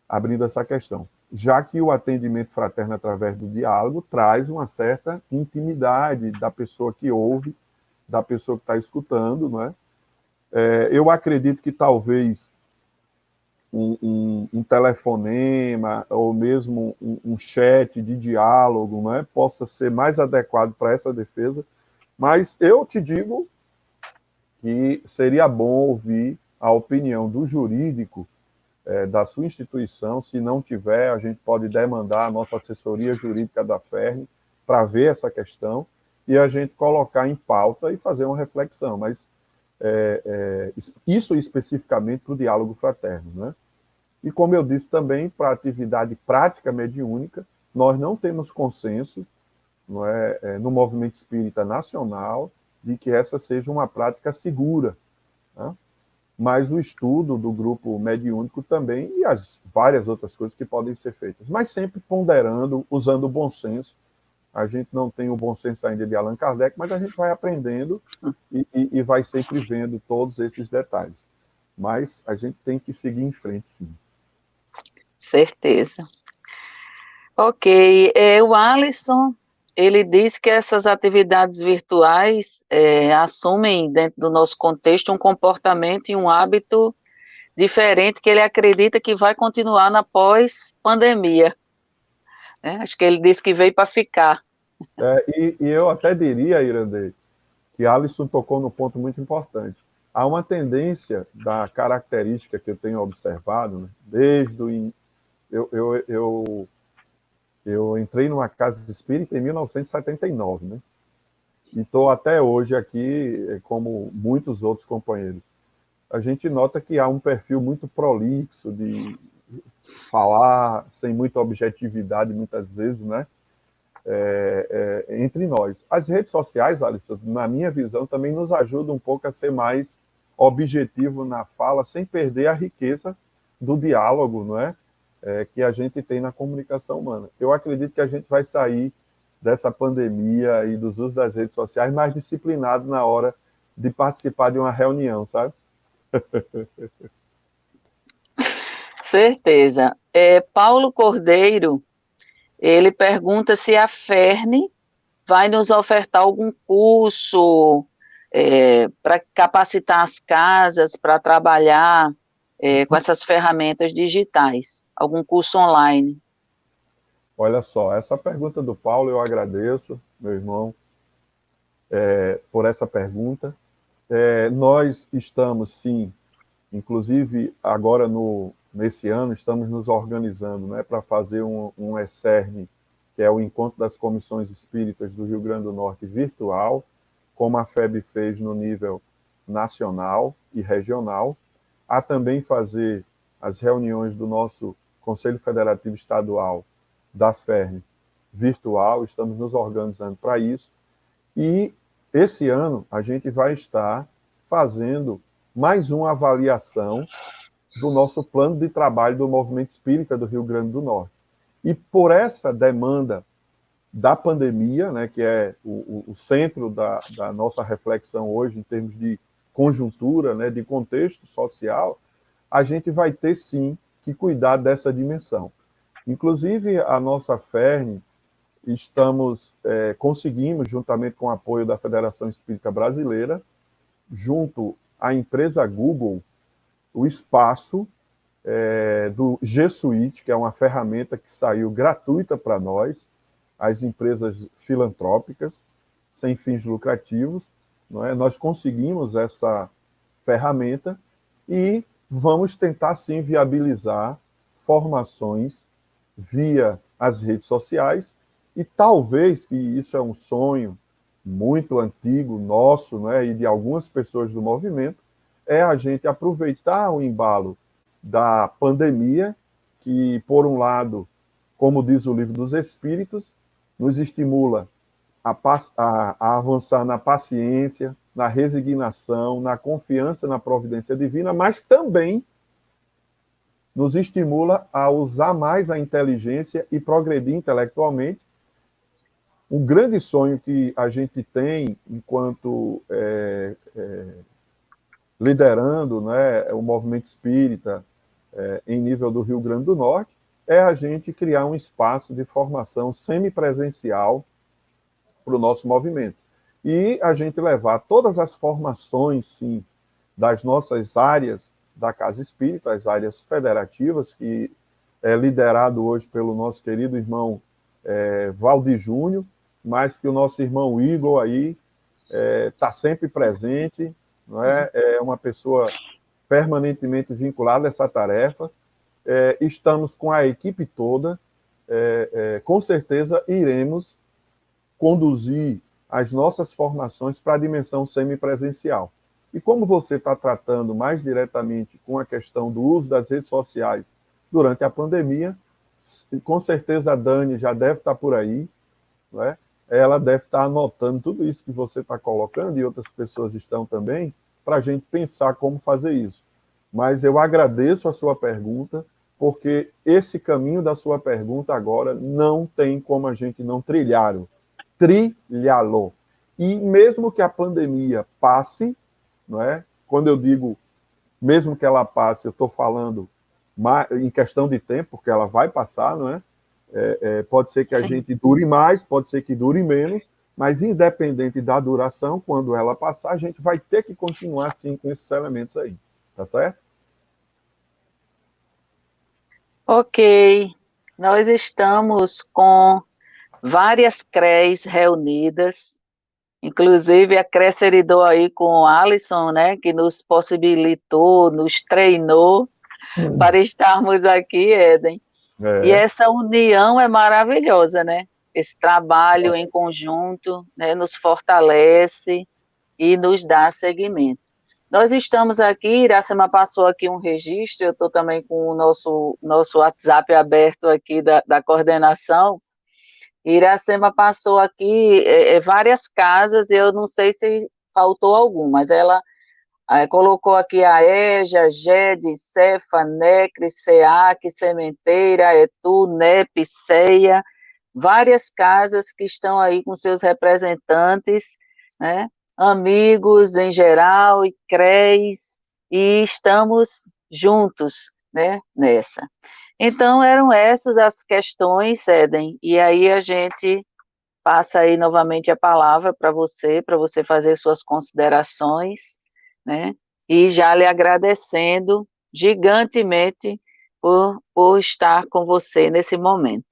Abrindo essa questão, já que o atendimento fraterno através do diálogo traz uma certa intimidade da pessoa que ouve, da pessoa que está escutando, não é? Eu acredito que talvez um telefonema ou mesmo um chat de diálogo, não é, possa ser mais adequado para essa defesa, mas eu te digo que seria bom ouvir a opinião do jurídico da sua instituição. Se não tiver, a gente pode demandar a nossa assessoria jurídica da FERN para ver essa questão e a gente colocar em pauta e fazer uma reflexão. Mas isso especificamente para o diálogo fraterno, né? E como eu disse também, para a atividade prática mediúnica, nós não temos consenso, não é, no movimento espírita nacional de que essa seja uma prática segura, né? Mas o estudo do grupo mediúnico também e as várias outras coisas que podem ser feitas, mas sempre ponderando, usando o bom senso. A gente não tem o bom senso ainda de Allan Kardec, mas a gente vai aprendendo e vai sempre vendo todos esses detalhes. Mas a gente tem que seguir em frente, sim. Certeza. Ok, o Alisson, ele diz que essas atividades virtuais assumem, dentro do nosso contexto, um comportamento e um hábito diferente que ele acredita que vai continuar na pós-pandemia. Acho que ele disse que veio para ficar. E eu até diria, Irandei, que Alisson tocou num ponto muito importante. Há uma tendência da característica que eu tenho observado, né, desde o... Eu entrei numa casa espírita em 1979, né? E estou até hoje aqui, como muitos outros companheiros. A gente nota que há um perfil muito prolixo de falar sem muita objetividade, muitas vezes, né? Entre nós. As redes sociais, Alisson, na minha visão, também nos ajudam um pouco a ser mais objetivo na fala, sem perder a riqueza do diálogo, não é? Que a gente tem na comunicação humana. Eu acredito que a gente vai sair dessa pandemia e dos usos das redes sociais mais disciplinado na hora de participar de uma reunião, sabe? Certeza. Paulo Cordeiro, ele pergunta se a FERN vai nos ofertar algum curso para capacitar as casas, para trabalhar com essas ferramentas digitais, algum curso online. Olha só, essa pergunta do Paulo eu agradeço, meu irmão, por essa pergunta. Nós estamos, sim, inclusive agora nesse ano, estamos nos organizando, né, para fazer um ECERN, que é o Encontro das Comissões Espíritas do Rio Grande do Norte virtual, como a FEB fez no nível nacional e regional. Há também fazer as reuniões do nosso Conselho Federativo Estadual da FERN virtual, estamos nos organizando para isso. E esse ano a gente vai estar fazendo mais uma avaliação do nosso plano de trabalho do Movimento Espírita do Rio Grande do Norte. E por essa demanda da pandemia, né, que é o centro da nossa reflexão hoje, em termos de conjuntura, né, de contexto social, a gente vai ter, sim, que cuidar dessa dimensão. Inclusive, a nossa FERN, conseguimos, juntamente com o apoio da Federação Espírita Brasileira, junto à empresa Google, o espaço do G Suite, que é uma ferramenta que saiu gratuita para nós, as empresas filantrópicas, sem fins lucrativos, não é? Nós conseguimos essa ferramenta e vamos tentar, sim, viabilizar formações via as redes sociais e talvez, que isso é um sonho muito antigo nosso, não é? E de algumas pessoas do movimento, é a gente aproveitar o embalo da pandemia, que, por um lado, como diz o Livro dos Espíritos, nos estimula a avançar na paciência, na resignação, na confiança na providência divina, mas também nos estimula a usar mais a inteligência e progredir intelectualmente. Um grande sonho que a gente tem enquanto liderando, né, o movimento espírita em nível do Rio Grande do Norte, é a gente criar um espaço de formação semipresencial para o nosso movimento. E a gente levar todas as formações, sim, das nossas áreas da Casa Espírita, as áreas federativas, que é liderado hoje pelo nosso querido irmão Valdir Júnior, mas que o nosso irmão Igor aí está sempre presente, não é? É uma pessoa permanentemente vinculada a essa tarefa. Estamos com a equipe toda, com certeza iremos conduzir as nossas formações para a dimensão semipresencial. E como você está tratando mais diretamente com a questão do uso das redes sociais durante a pandemia, com certeza a Dani já deve estar por aí, não é? Ela deve estar anotando tudo isso que você está colocando, e outras pessoas estão também, para a gente pensar como fazer isso. Mas eu agradeço a sua pergunta, porque esse caminho da sua pergunta agora não tem como a gente não trilhá-lo. Trilhá-lo. E mesmo que a pandemia passe, não é? Quando eu digo mesmo que ela passe, eu estou falando em questão de tempo, porque ela vai passar, não é? Pode ser que a gente dure mais, pode ser que dure menos, mas independente da duração, quando ela passar, a gente vai ter que continuar assim com esses elementos aí, tá certo? Ok, nós estamos com várias CREs reunidas, inclusive a CRE Seridó aí com o Alisson, né, que nos possibilitou, nos treinou para estarmos aqui, Éden. E essa união é maravilhosa, né? Esse trabalho em conjunto, né, nos fortalece e nos dá seguimento. Nós estamos aqui, Iracema passou aqui um registro, eu estou também com o nosso WhatsApp aberto aqui da coordenação. Iracema passou aqui várias casas, eu não sei se faltou algum, mas ela colocou aqui a EJA, GED, CEFA, NECRE, SEAC, Sementeira, ETU, NEP, CEA, várias casas que estão aí com seus representantes, né, amigos em geral, e CREs, e estamos juntos, né, nessa. Então, eram essas as questões, Éden, e aí a gente passa aí novamente a palavra para você fazer suas considerações, né? E já lhe agradecendo gigantemente por estar com você nesse momento.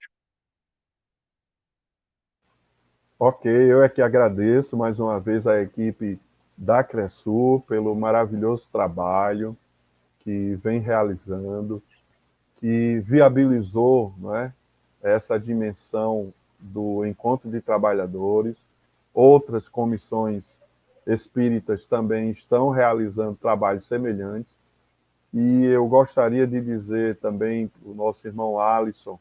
Ok, eu é que agradeço mais uma vez a equipe da Cresur pelo maravilhoso trabalho que vem realizando, que viabilizou, não é, essa dimensão do encontro de trabalhadores. Outras comissões espíritas também estão realizando trabalhos semelhantes. E eu gostaria de dizer também para o nosso irmão Alisson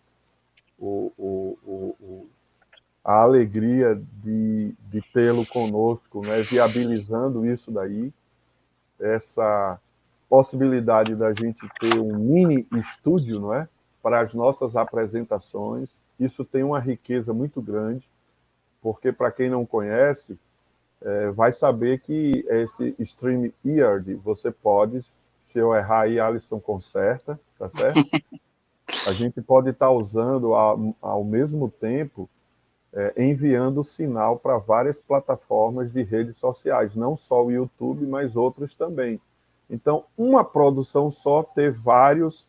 a alegria de tê-lo conosco, né, viabilizando isso daí, essa possibilidade da gente ter um mini estúdio, não é, para as nossas apresentações. Isso tem uma riqueza muito grande, porque, para quem não conhece, vai saber que esse StreamYard, você pode, se eu errar aí, Alisson conserta, tá certo? A gente pode estar usando ao mesmo tempo, enviando sinal para várias plataformas de redes sociais, não só o YouTube, mas outros também. Então, uma produção só ter vários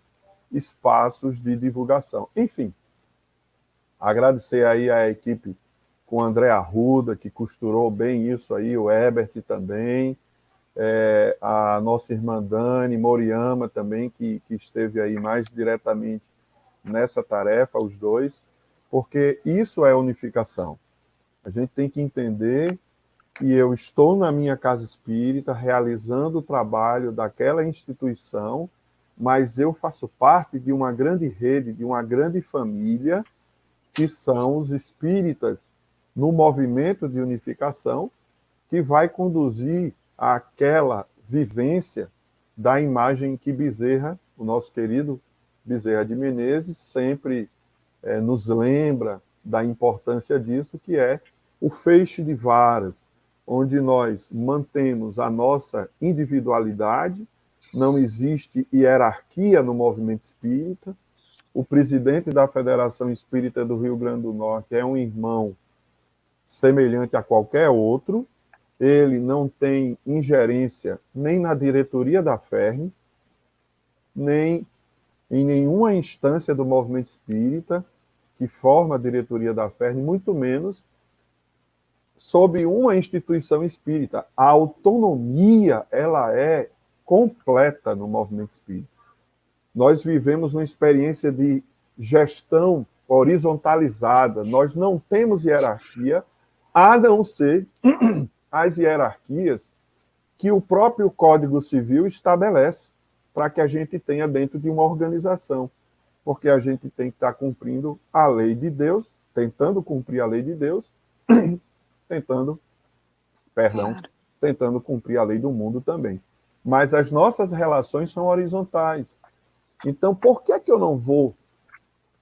espaços de divulgação. Enfim, agradecer aí a equipe com o André Arruda, que costurou bem isso aí, o Ebert também, a nossa irmã Dani Moriyama também, que esteve aí mais diretamente nessa tarefa, os dois, porque isso é unificação. A gente tem que entender que eu estou na minha casa espírita, realizando o trabalho daquela instituição, mas eu faço parte de uma grande rede, de uma grande família, que são os espíritas no movimento de unificação, que vai conduzir àquela vivência da imagem que Bezerra, o nosso querido Bezerra de Menezes, sempre nos lembra da importância disso, que é o feixe de varas, onde nós mantemos a nossa individualidade, não existe hierarquia no movimento espírita. O presidente da Federação Espírita do Rio Grande do Norte é um irmão semelhante a qualquer outro, ele não tem ingerência nem na diretoria da FERN, nem em nenhuma instância do movimento espírita que forma a diretoria da FERN, muito menos sob uma instituição espírita. A autonomia, ela é completa no movimento espírita. Nós vivemos uma experiência de gestão horizontalizada. Nós não temos hierarquia, a não ser as hierarquias que o próprio Código Civil estabelece para que a gente tenha dentro de uma organização, porque a gente tem que estar cumprindo a lei de Deus, tentando cumprir a lei de Deus, tentando cumprir a lei do mundo também. Mas as nossas relações são horizontais. Então, por que eu não vou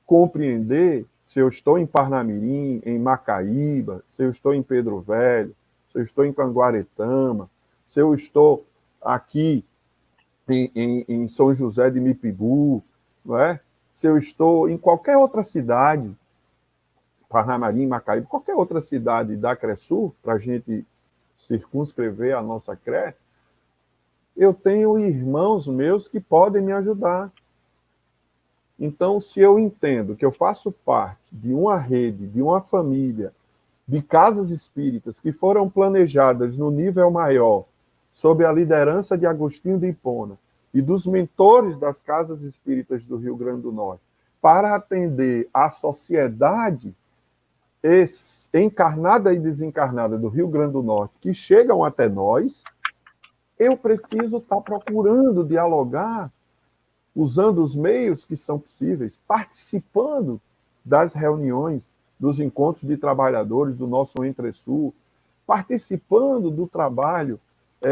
compreender se eu estou em Parnamirim, em Macaíba, se eu estou em Pedro Velho, se eu estou em Canguaretama, se eu estou aqui em São José de Mipibu, não é? Se eu estou em qualquer outra cidade, Parnamirim, Macaíba, qualquer outra cidade da CRESUL, para a gente circunscrever a nossa CRE, eu tenho irmãos meus que podem me ajudar. Então, se eu entendo que eu faço parte de uma rede, de uma família, de casas espíritas que foram planejadas no nível maior, sob a liderança de Agostinho de Hipona e dos mentores das casas espíritas do Rio Grande do Norte, para atender à sociedade encarnada e desencarnada do Rio Grande do Norte, que chegam até nós, eu preciso estar procurando dialogar, usando os meios que são possíveis, participando das reuniões, dos encontros de trabalhadores do nosso Entre-Sul, participando do trabalho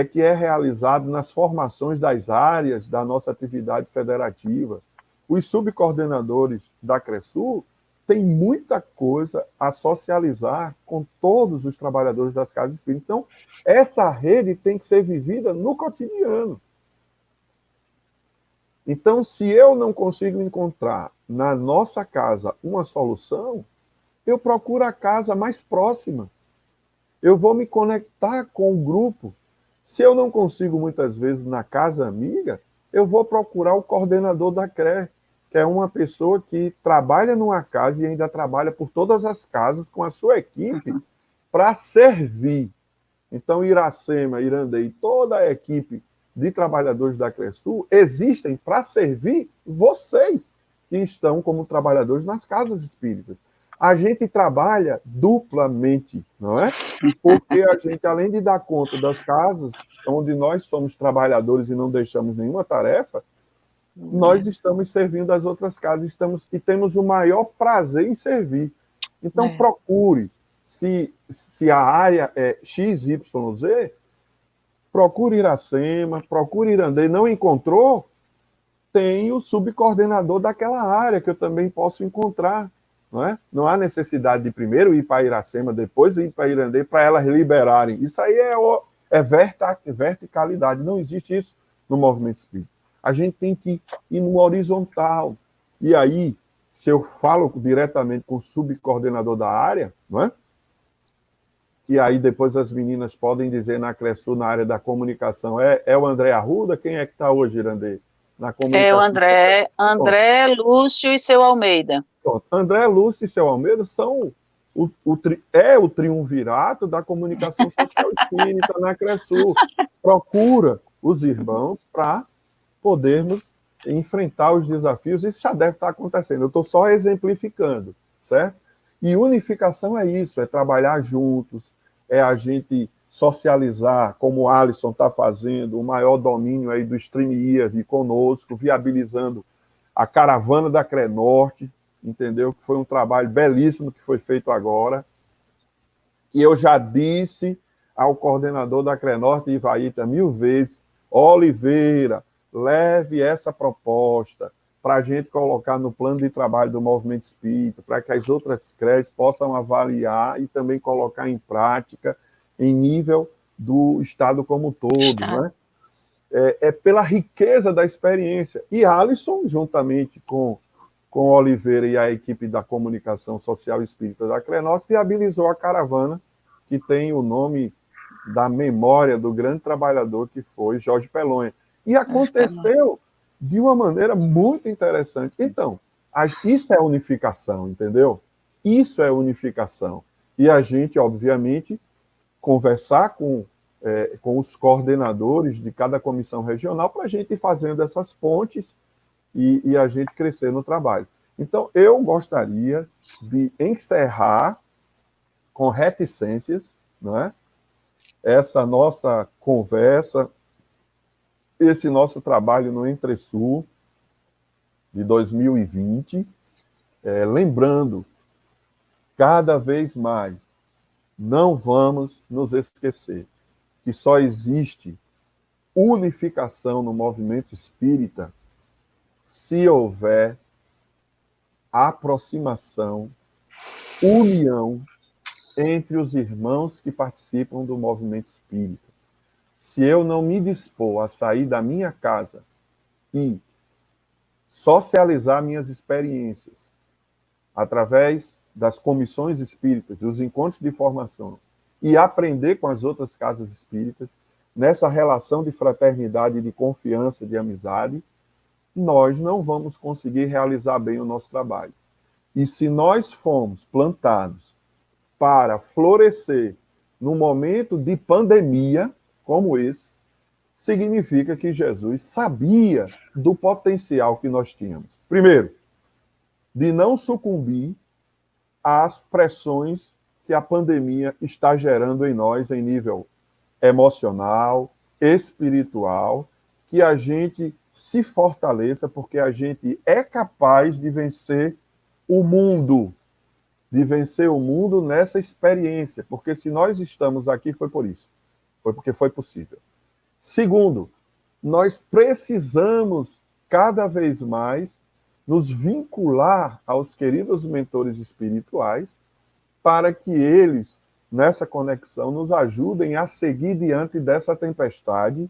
que é realizado nas formações das áreas da nossa atividade federativa. Os subcoordenadores da CRESUL têm muita coisa a socializar com todos os trabalhadores das casas espíritas. Então, essa rede tem que ser vivida no cotidiano. Então, se eu não consigo encontrar na nossa casa uma solução, eu procuro a casa mais próxima. Eu vou me conectar com o grupo. Se eu não consigo, muitas vezes, na casa amiga, eu vou procurar o coordenador da CRE, que é uma pessoa que trabalha numa casa e ainda trabalha por todas as casas com a sua equipe para servir. Então, Iracema, Irandei, toda a equipe de trabalhadores da CRESUL existem para servir vocês que estão como trabalhadores nas casas espíritas. A gente trabalha duplamente, não é? Porque a gente, além de dar conta das casas, onde nós somos trabalhadores e não deixamos nenhuma tarefa, nós estamos servindo as outras casas e temos o maior prazer em servir. Então, procure, se a área é XYZ, procure Iracema, procure Irandei. Não encontrou? Tem o subcoordenador daquela área que eu também posso encontrar. Não é? Não há necessidade de primeiro ir para Iracema, depois ir para Irandei, para elas liberarem. Isso aí é verticalidade. Não existe isso no movimento espírita. A gente tem que ir no horizontal. E aí, se eu falo diretamente com o subcoordenador da área, não é? E aí depois as meninas podem dizer na CRESUL, na área da comunicação, é o André Arruda? Quem é que está hoje, Irandei? Na comunicação. É o André Lúcio e seu Almeida. Pronto. André Lúcio e seu Almeida são o triunvirato da comunicação social espírita na CRESUL. Procura os irmãos para podermos enfrentar os desafios. Isso já deve estar acontecendo. Eu estou só exemplificando, certo? E unificação é isso, é trabalhar juntos, é a gente socializar, como o Alisson está fazendo, o maior domínio aí do StreamYard conosco, viabilizando a caravana da CRENorte, entendeu? Que foi um trabalho belíssimo que foi feito agora. E eu já disse ao coordenador da CRENorte, Ivaíta, 1000 vezes, Oliveira, leve essa proposta para a gente colocar no plano de trabalho do movimento espírita, para que as outras CREs possam avaliar e também colocar em prática em nível do Estado como um todo, né? É pela riqueza da experiência. E Alisson, juntamente com Oliveira e a equipe da comunicação social espírita da CRENorte, viabilizou a caravana, que tem o nome da memória do grande trabalhador que foi Jorge Pelonha. E aconteceu de uma maneira muito interessante. Então, isso é unificação, entendeu? Isso é unificação. E a gente, obviamente, conversar com os coordenadores de cada comissão regional para a gente ir fazendo essas pontes e a gente crescer no trabalho. Então, eu gostaria de encerrar com reticências, não é? essa nossa conversa, esse nosso trabalho no Entresul de 2020, lembrando cada vez mais, não vamos nos esquecer que só existe unificação no movimento espírita se houver aproximação, união entre os irmãos que participam do movimento espírita. Se eu não me dispor a sair da minha casa e socializar minhas experiências através das comissões espíritas, dos encontros de formação, e aprender com as outras casas espíritas, nessa relação de fraternidade, de confiança, de amizade, nós não vamos conseguir realizar bem o nosso trabalho. E se nós fomos plantados para florescer num momento de pandemia como esse, significa que Jesus sabia do potencial que nós tínhamos. Primeiro, de não sucumbir às pressões que a pandemia está gerando em nós em nível emocional, espiritual, que a gente se fortaleça, porque a gente é capaz de vencer o mundo, nessa experiência, porque se nós estamos aqui foi por isso, foi porque foi possível. Segundo, nós precisamos cada vez mais nos vincular aos queridos mentores espirituais para que eles, nessa conexão, nos ajudem a seguir diante dessa tempestade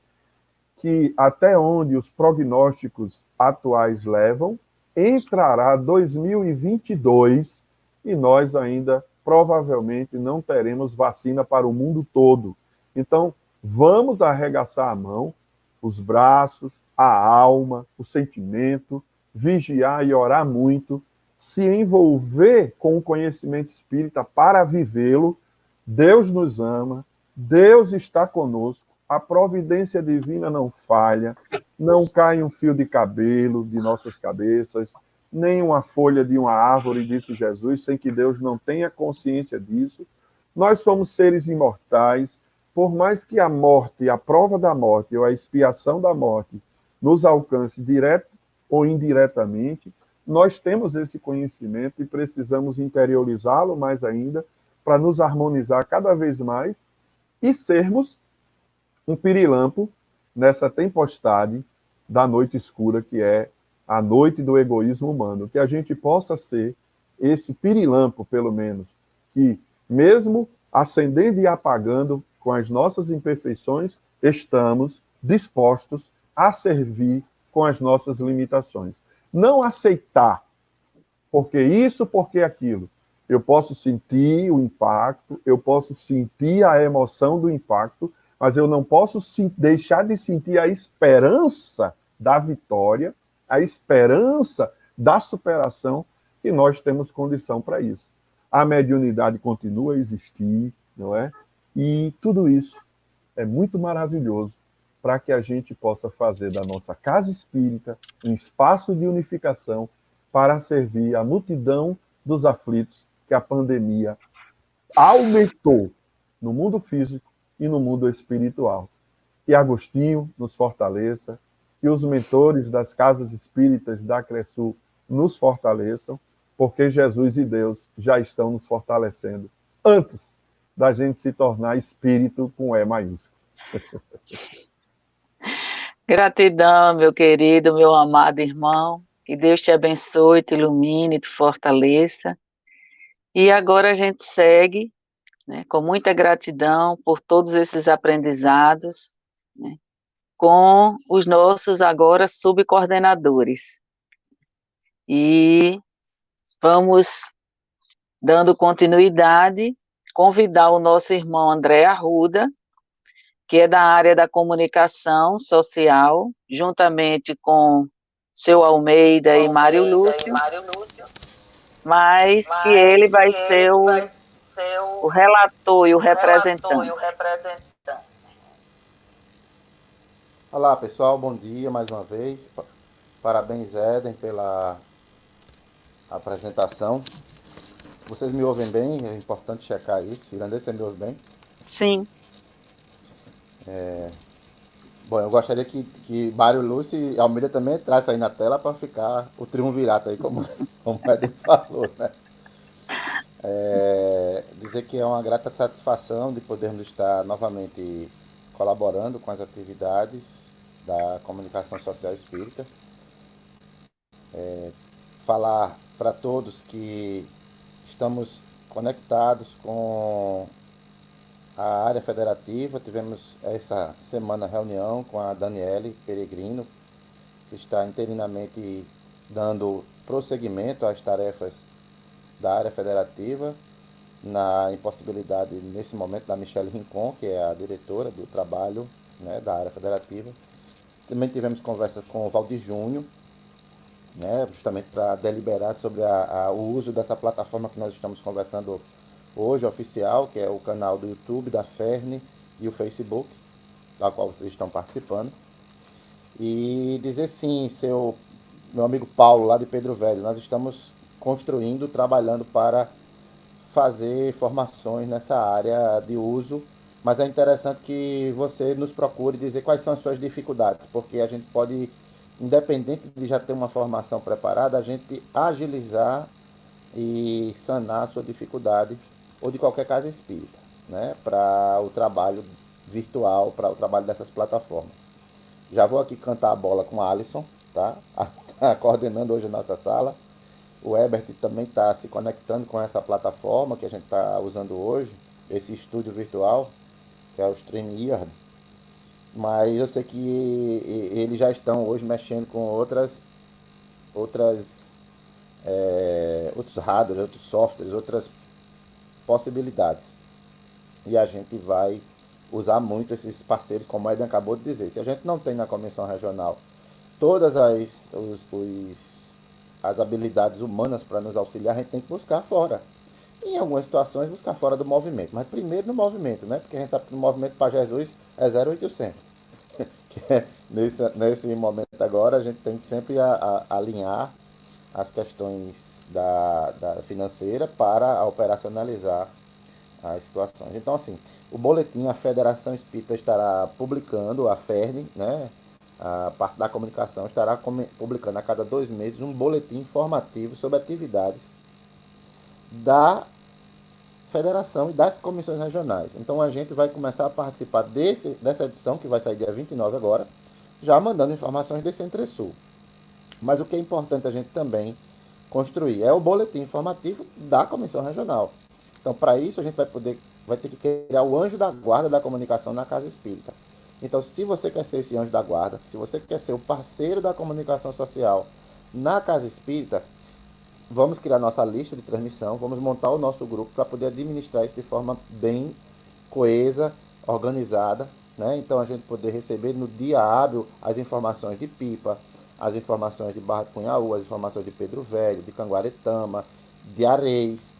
que, até onde os prognósticos atuais levam, entrará 2022 e nós ainda provavelmente não teremos vacina para o mundo todo. Então, vamos arregaçar a mão, os braços, a alma, o sentimento, vigiar e orar muito, se envolver com o conhecimento espírita para vivê-lo. Deus nos ama, Deus está conosco, a providência divina não falha, não cai um fio de cabelo de nossas cabeças, nem uma folha de uma árvore, disse Jesus, sem que Deus não tenha consciência disso. Nós somos seres imortais, por mais que a morte, a prova da morte ou a expiação da morte nos alcance direto ou indiretamente, nós temos esse conhecimento e precisamos interiorizá-lo mais ainda para nos harmonizar cada vez mais e sermos um pirilampo nessa tempestade da noite escura que é a noite do egoísmo humano. Que a gente possa ser esse pirilampo, pelo menos, que mesmo acendendo e apagando com as nossas imperfeições, estamos dispostos a servir com as nossas limitações. Não aceitar, porque isso, porque aquilo. Eu posso sentir o impacto, eu posso sentir a emoção do impacto, mas eu não posso deixar de sentir a esperança da vitória, a esperança da superação, e nós temos condição para isso. A mediunidade continua a existir, não é? E tudo isso é muito maravilhoso para que a gente possa fazer da nossa casa espírita um espaço de unificação para servir a multidão dos aflitos que a pandemia aumentou no mundo físico e no mundo espiritual. Que Agostinho nos fortaleça, que os mentores das casas espíritas da Cresul nos fortaleçam, porque Jesus e Deus já estão nos fortalecendo antes da gente se tornar espírito com E maiúsculo. Gratidão, meu querido, meu amado irmão. Que Deus te abençoe, te ilumine, te fortaleça. E agora a gente segue, né, com muita gratidão por todos esses aprendizados, né, com os nossos agora subcoordenadores. E vamos dando continuidade, convidar o nosso irmão André Arruda, que é da área da comunicação social, juntamente com seu Almeida e Mário Lúcio, mas que ele vai ser o relator e o representante. Olá, pessoal, bom dia mais uma vez. Parabéns, Éden, pela apresentação. Vocês me ouvem bem? É importante checar isso. Irandê, você me ouve bem? Sim. Bom, eu gostaria que Mário Lúcio e Almeida também entrassem aí na tela para ficar o triunvirato aí, como o Pedro falou, né? Dizer que é uma grata satisfação de podermos estar novamente colaborando com as atividades da comunicação social espírita. Falar para todos que estamos conectados com a área federativa. Tivemos essa semana reunião com a Daniele Peregrino, que está interinamente dando prosseguimento às tarefas da área federativa, na impossibilidade, nesse momento, da Michele Rincon, que é a diretora do trabalho, né, da área federativa. Também tivemos conversa com o Valdir Júnior, né, justamente para deliberar sobre o uso dessa plataforma que nós estamos conversando hoje, oficial, que é o canal do YouTube, da Ferne e o Facebook, da qual vocês estão participando. E dizer sim, meu amigo Paulo, lá de Pedro Velho, nós estamos construindo, trabalhando para fazer formações nessa área de uso, mas é interessante que você nos procure dizer quais são as suas dificuldades, porque a gente pode, independente de já ter uma formação preparada, a gente agilizar e sanar a sua dificuldade, ou de qualquer casa espírita, né, para o trabalho virtual, para o trabalho dessas plataformas. Já vou aqui cantar a bola com a Alisson, tá? Está coordenando hoje a nossa sala. O Herbert também está se conectando com essa plataforma que a gente está usando hoje, esse estúdio virtual, que é o StreamYard. Mas eu sei que eles já estão hoje mexendo com outros hardwares, outros softwares, outras possibilidades. E a gente vai usar muito esses parceiros, como o Eden acabou de dizer. Se a gente não tem na comissão regional todas as habilidades humanas para nos auxiliar, a gente tem que buscar fora. Em algumas situações, buscar fora do movimento. Mas primeiro no movimento, né? Porque a gente sabe que no movimento para Jesus é 0800. Nesse momento agora, a gente tem que sempre alinhar as questões da financeira para operacionalizar as situações. Então, assim, o boletim, a Federação Espírita estará publicando, a FERN, né, a parte da comunicação, estará publicando a cada 2 meses um boletim informativo sobre atividades da federação e das comissões regionais. Então, a gente vai começar a participar dessa edição, que vai sair dia 29 agora, já mandando informações desse Entre-Sul. Mas o que é importante a gente também construir é o boletim informativo da comissão regional. Então, para isso, a gente vai ter que criar o anjo da guarda da comunicação na Casa Espírita. Então, se você quer ser esse anjo da guarda, se você quer ser o parceiro da comunicação social na Casa Espírita, vamos criar nossa lista de transmissão, vamos montar o nosso grupo para poder administrar isso de forma bem coesa, organizada, né? Então, a gente poder receber no dia hábil as informações de Pipa, as informações de Barra de Cunhaú, as informações de Pedro Velho, de Canguaretama, de Areis,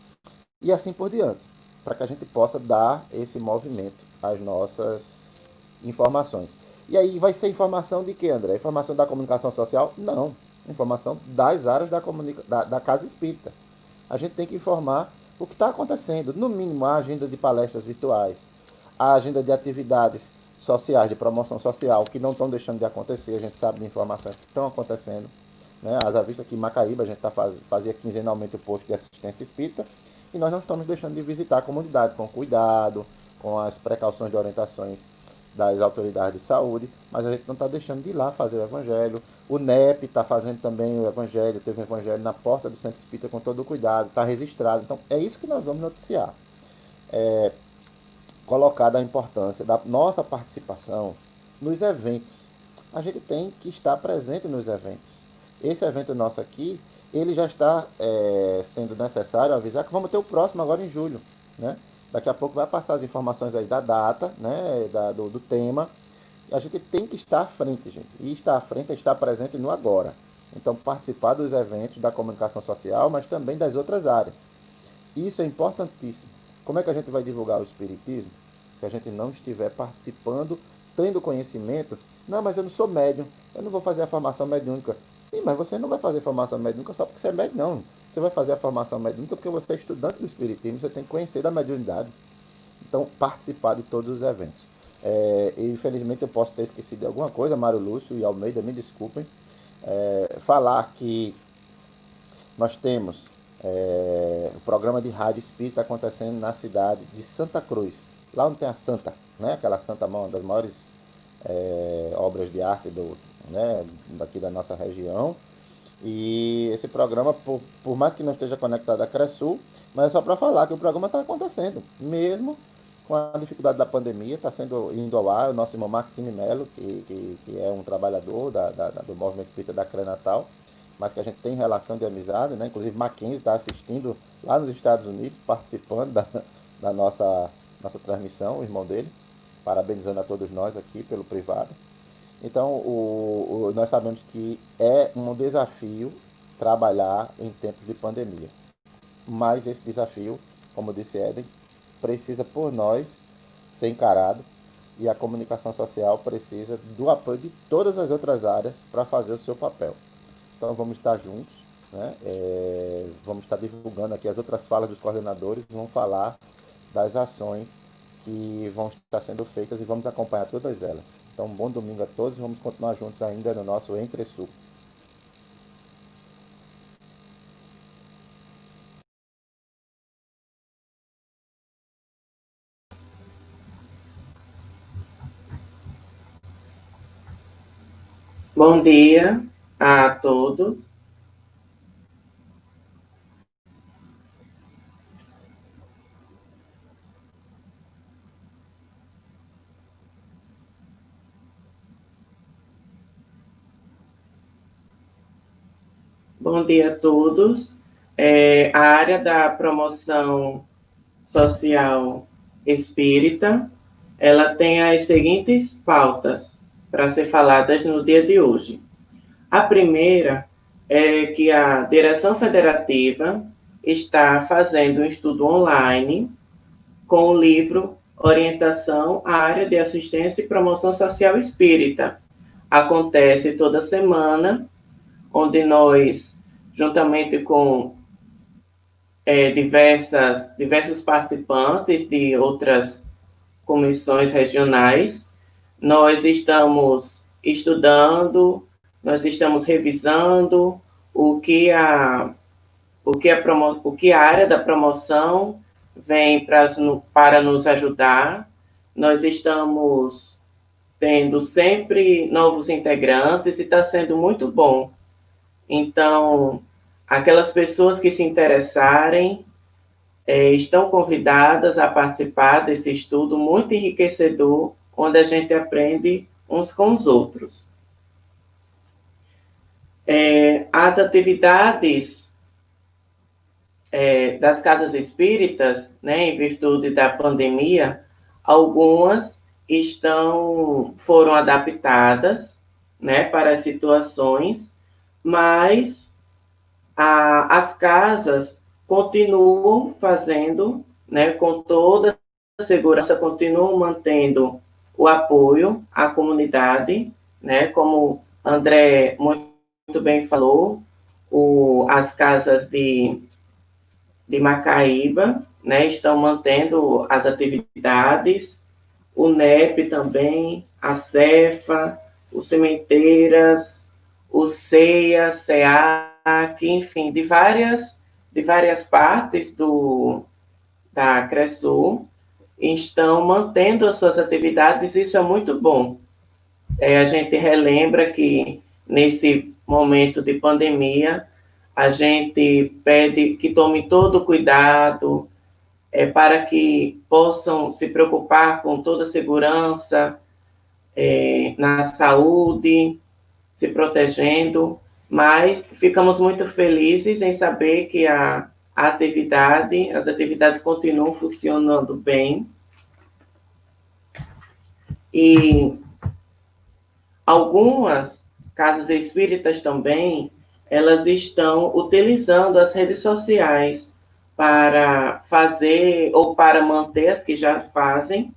e assim por diante, para que a gente possa dar esse movimento às nossas informações. E aí vai ser informação de quê, André? Informação da comunicação social? Não. Informação das áreas da Casa Espírita. A gente tem que informar o que está acontecendo. No mínimo, a agenda de palestras virtuais, a agenda de atividades sociais, de promoção social, que não estão deixando de acontecer. A gente sabe de informações que estão acontecendo, né? Haja vista que em Macaíba a gente fazia quinzenalmente o posto de assistência espírita, e nós não estamos deixando de visitar a comunidade com cuidado, com as precauções de orientações das autoridades de saúde, mas a gente não está deixando de ir lá fazer o evangelho. O NEP está fazendo também o evangelho, teve um evangelho na porta do Centro Espírita com todo o cuidado, está registrado. Então, é isso que nós vamos noticiar. Colocada a importância da nossa participação nos eventos. A gente tem que estar presente nos eventos. Esse evento nosso aqui, ele já está sendo necessário avisar que vamos ter o próximo agora em julho, né? Daqui a pouco vai passar as informações aí da data, né, do tema. A gente tem que estar à frente, gente. E estar à frente é estar presente no agora. Então, participar dos eventos da comunicação social, mas também das outras áreas. Isso é importantíssimo. Como é que a gente vai divulgar o Espiritismo se a gente não estiver participando, tendo conhecimento? Não, mas eu não sou médium, eu não vou fazer a formação mediúnica. Sim, mas você não vai fazer formação mediúnica só porque você é médium, não. Você vai fazer a formação mediúnica porque você é estudante do Espiritismo, você tem que conhecer da mediunidade. Então, participar de todos os eventos. Infelizmente eu posso ter esquecido de alguma coisa, Mário Lúcio e Almeida, me desculpem. Falar que nós temos o programa de rádio espírita acontecendo na cidade de Santa Cruz, lá onde tem a Santa, né? Aquela Santa, uma das maiores obras de arte daqui da nossa região. E esse programa, por mais que não esteja conectado à CRESUL, mas é só para falar que o programa está acontecendo, mesmo com a dificuldade da pandemia, está indo ao ar. O nosso irmão Maxime Melo, que é um trabalhador do movimento espírita da CRE Natal, mas que a gente tem relação de amizade, né? Inclusive Mackenzie está assistindo lá nos Estados Unidos, participando da nossa transmissão, o irmão dele, parabenizando a todos nós aqui pelo privado. Então, nós sabemos que é um desafio trabalhar em tempos de pandemia, mas esse desafio, como disse Éden, precisa por nós ser encarado, e a comunicação social precisa do apoio de todas as outras áreas para fazer o seu papel. Então vamos estar juntos, né? Vamos estar divulgando aqui as outras falas dos coordenadores, vamos falar das ações que vão estar sendo feitas e vamos acompanhar todas elas. Então, um bom domingo a todos, vamos continuar juntos ainda no nosso Entre-Sul. Bom dia a todos. Bom dia a todos. A área da promoção social espírita, ela tem as seguintes pautas para ser faladas no dia de hoje. A primeira é que a Direção Federativa está fazendo um estudo online com o livro Orientação à Área de Assistência e Promoção Social Espírita. Acontece toda semana, onde nós, juntamente com diversos participantes de outras comissões regionais, nós estamos estudando, nós estamos revisando o que a área da promoção vem para nos ajudar. Nós estamos tendo sempre novos integrantes e está sendo muito bom. Então, aquelas pessoas que se interessarem estão convidadas a participar desse estudo muito enriquecedor, onde a gente aprende uns com os outros. As atividades das casas espíritas, né, em virtude da pandemia, algumas foram adaptadas, né, para as situações, mas as casas continuam fazendo, né, com toda a segurança, continuam mantendo o apoio à comunidade, né, como André muito bem falou, as casas de Macaíba, né, estão mantendo as atividades, o NEP também, a Cefa, o Sementeiras, o CEA, SEAC, enfim, de várias partes da CRESUL, estão mantendo as suas atividades. Isso é muito bom. A gente relembra que, nesse momento de pandemia, a gente pede que tome todo o cuidado para que possam se preocupar com toda a segurança na saúde, se protegendo, mas ficamos muito felizes em saber que as atividades continuam funcionando bem. E algumas casas espíritas também, elas estão utilizando as redes sociais para fazer, ou para manter as que já fazem,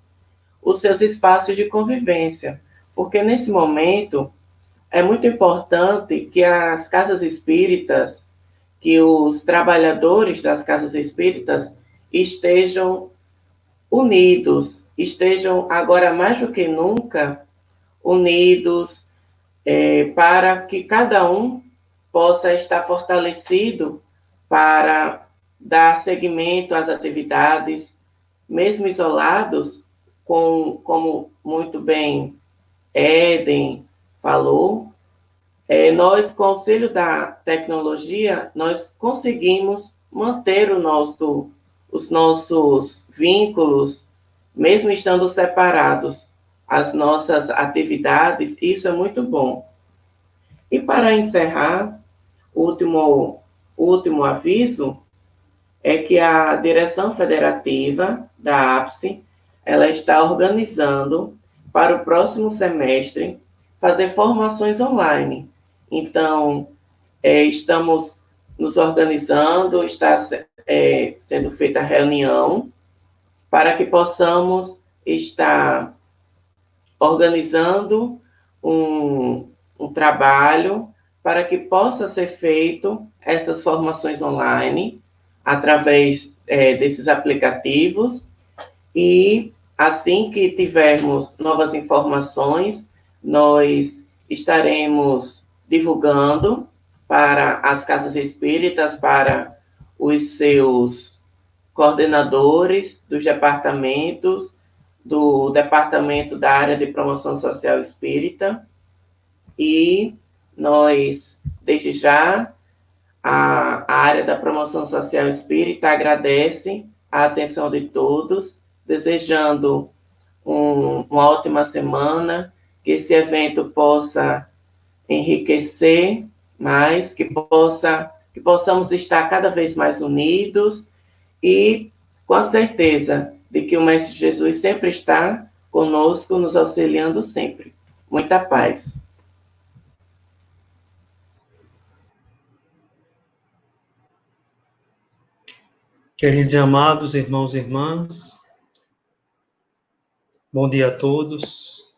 os seus espaços de convivência. Porque nesse momento é muito importante que as casas espíritas, que os trabalhadores das casas espíritas estejam unidos, estejam agora mais do que nunca unidos, para que cada um possa estar fortalecido para dar seguimento às atividades, mesmo isolados, como muito bem Éden falou, nós, com o auxílio da tecnologia, nós conseguimos manter os nossos vínculos, mesmo estando separados, as nossas atividades, isso é muito bom. E para encerrar, o último aviso é que a direção federativa da APSE, ela está organizando para o próximo semestre fazer formações online. Então, estamos nos organizando, está sendo feita a reunião para que possamos estar organizando um trabalho para que possa ser feito essas formações online através desses aplicativos, e assim que tivermos novas informações, nós estaremos divulgando para as casas espíritas, para os seus coordenadores dos departamentos, do Departamento da Área de Promoção Social Espírita, e nós, desde já, a área da Promoção Social Espírita agradece a atenção de todos, desejando uma ótima semana, que esse evento possa enriquecer mais, que possamos estar cada vez mais unidos e com a certeza de que o Mestre Jesus sempre está conosco, nos auxiliando sempre. Muita paz. Queridos e amados irmãos e irmãs, bom dia a todos.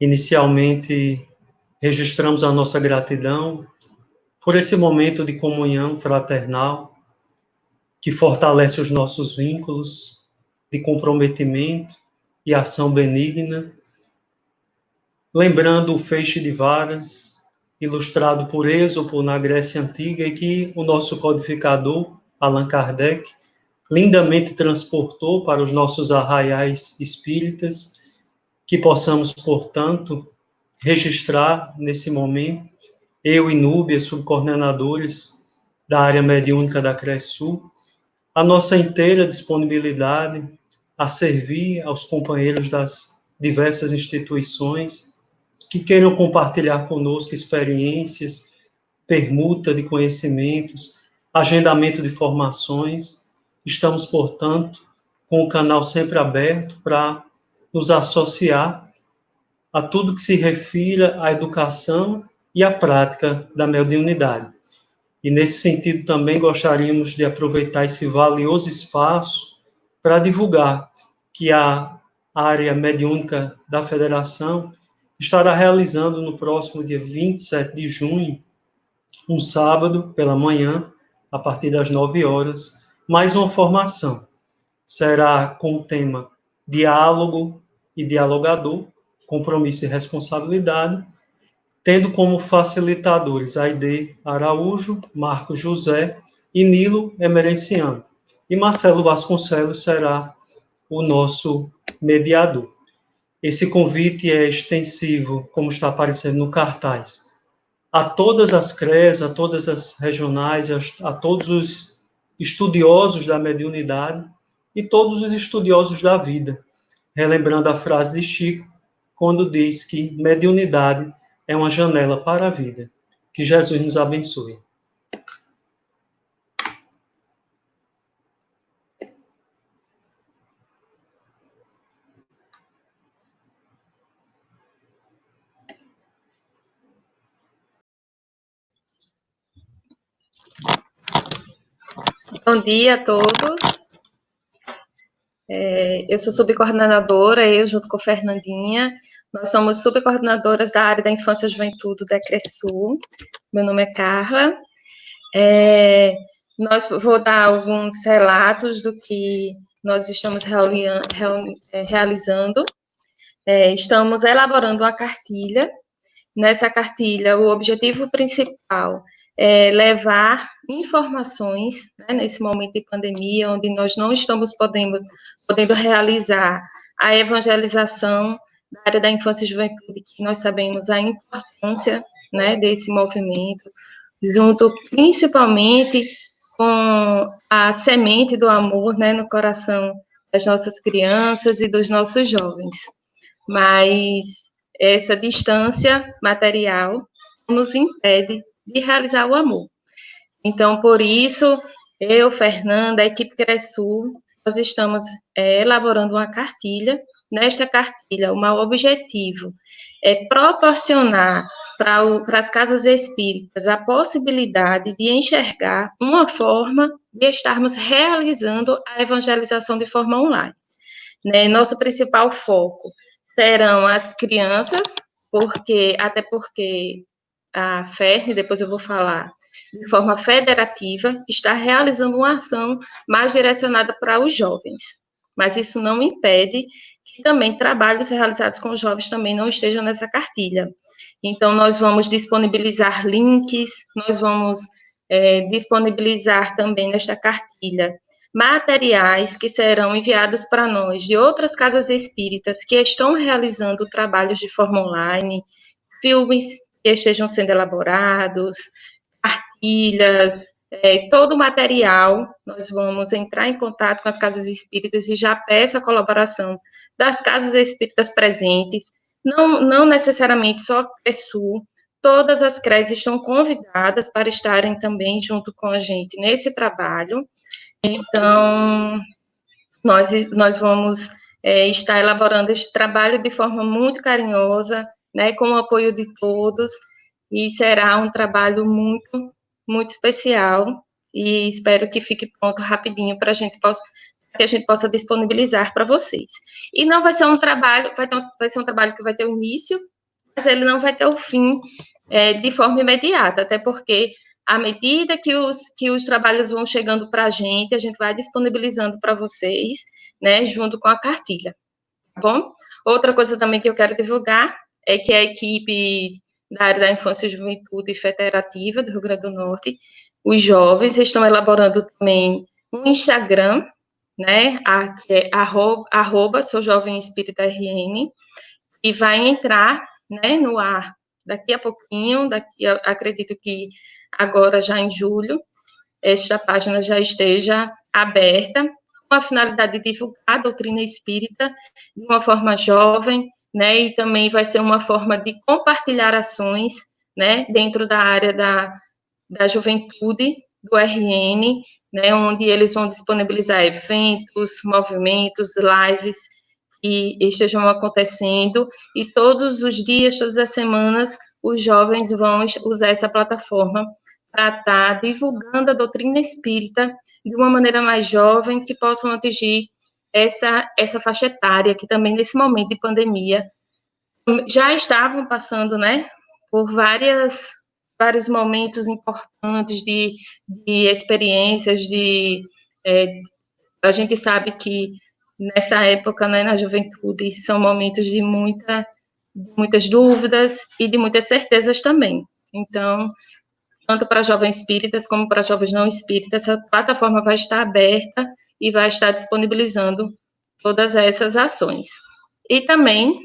Inicialmente, registramos a nossa gratidão por esse momento de comunhão fraternal que fortalece os nossos vínculos de comprometimento e ação benigna, lembrando o feixe de varas, ilustrado por Êxopo na Grécia Antiga, e que o nosso codificador, Allan Kardec, lindamente transportou para os nossos arraiais espíritas, que possamos, portanto, registrar nesse momento, eu e Núbia, subcoordenadores da área mediúnica da CRESUL, a nossa inteira disponibilidade a servir aos companheiros das diversas instituições que queiram compartilhar conosco experiências, permuta de conhecimentos, agendamento de formações. Estamos, portanto, com o canal sempre aberto para nos associar a tudo que se refira à educação e à prática da mediunidade. E, nesse sentido, também gostaríamos de aproveitar esse valioso espaço para divulgar que a área mediúnica da Federação estará realizando no próximo dia 27 de junho, um sábado, pela manhã, a partir das 9 horas, mais uma formação. Será com o tema Diálogo e Dialogador, Compromisso e Responsabilidade, tendo como facilitadores Aide Araújo, Marcos José e Nilo Emerenciano. E Marcelo Vasconcelos será o nosso mediador. Esse convite é extensivo, como está aparecendo no cartaz, a todas as CREs, a todas as regionais, a todos os estudiosos da mediunidade e todos os estudiosos da vida, relembrando a frase de Chico, quando diz que mediunidade é uma janela para a vida. Que Jesus nos abençoe. Bom dia a todos. Eu sou subcoordenadora, eu junto com a Fernandinha. Nós somos subcoordenadoras da área da Infância e Juventude da CRESUL. Meu nome é Carla. Vou dar alguns relatos do que nós estamos realizando, estamos elaborando uma cartilha. Nessa cartilha, o objetivo principal é levar informações, né, nesse momento de pandemia, onde nós não estamos podendo realizar a evangelização da área da infância e juventude, que nós sabemos a importância, né, desse movimento, junto principalmente com a semente do amor, né, no coração das nossas crianças e dos nossos jovens. Mas essa distância material nos impede de realizar o amor. Então, por isso, eu, Fernanda, a equipe CRESUL, nós estamos elaborando uma cartilha. Nesta cartilha, o meu objetivo é proporcionar para as casas espíritas a possibilidade de enxergar uma forma de estarmos realizando a evangelização de forma online. Né? Nosso principal foco serão as crianças, até porque a FERN, depois eu vou falar, de forma federativa, está realizando uma ação mais direcionada para os jovens. Mas isso não impede que também trabalhos realizados com os jovens também não estejam nessa cartilha. Então, nós vamos disponibilizar links, nós vamos disponibilizar também nesta cartilha materiais que serão enviados para nós de outras casas espíritas que estão realizando trabalhos de forma online, filmes que estejam sendo elaborados, cartilhas, todo o material. Nós vamos entrar em contato com as casas espíritas e já peço a colaboração das casas espíritas presentes, não necessariamente só a CRESUL, todas as CREs estão convidadas para estarem também junto com a gente nesse trabalho. Então, nós vamos estar elaborando este trabalho de forma muito carinhosa, né, com o apoio de todos, e será um trabalho muito, muito especial, e espero que fique pronto rapidinho para que a gente possa disponibilizar para vocês. E não vai ser um trabalho, vai ser um trabalho que vai ter o início, mas ele não vai ter o fim de forma imediata, até porque à medida que os trabalhos vão chegando para a gente vai disponibilizando para vocês, né, junto com a cartilha, tá bom? Outra coisa também que eu quero divulgar é que a equipe da área da infância e juventude federativa do Rio Grande do Norte, os jovens estão elaborando também um Instagram, né, @Sou Jovem Espírita RN, e vai entrar, né, no ar daqui a pouquinho, acredito que agora já em julho, esta página já esteja aberta, com a finalidade de divulgar a doutrina espírita de uma forma jovem, né, e também vai ser uma forma de compartilhar ações, né, dentro da área da juventude, do RN, né, onde eles vão disponibilizar eventos, movimentos, lives, que estejam acontecendo, e todos os dias, todas as semanas, os jovens vão usar essa plataforma para estar divulgando a doutrina espírita de uma maneira mais jovem, que possam atingir essa faixa etária, que também nesse momento de pandemia já estavam passando, né, por vários momentos importantes de experiências, a gente sabe que nessa época, né, na juventude, são momentos de muitas dúvidas e de muitas certezas também. Então, tanto para jovens espíritas como para jovens não espíritas, essa plataforma vai estar aberta e vai estar disponibilizando todas essas ações. E também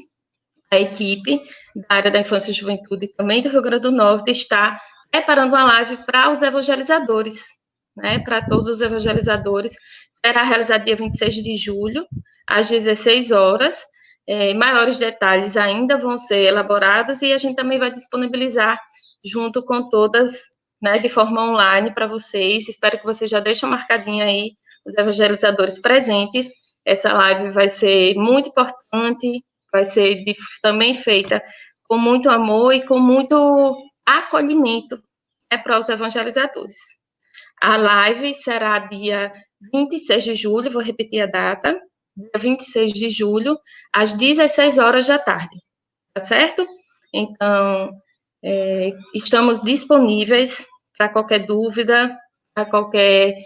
a equipe da área da infância e juventude, também do Rio Grande do Norte, está preparando uma live para os evangelizadores, né, para todos os evangelizadores. Será realizado dia 26 de julho, às 16 horas. Maiores detalhes ainda vão ser elaborados e a gente também vai disponibilizar junto com todas, né, de forma online para vocês. Espero que vocês já deixem marcadinho aí os evangelizadores presentes. Essa live vai ser muito importante, vai ser também feita com muito amor e com muito acolhimento, né, para os evangelizadores. A live será dia 26 de julho, vou repetir a data, dia 26 de julho, às 16 horas da tarde, tá certo? Então, estamos disponíveis para qualquer dúvida, para qualquer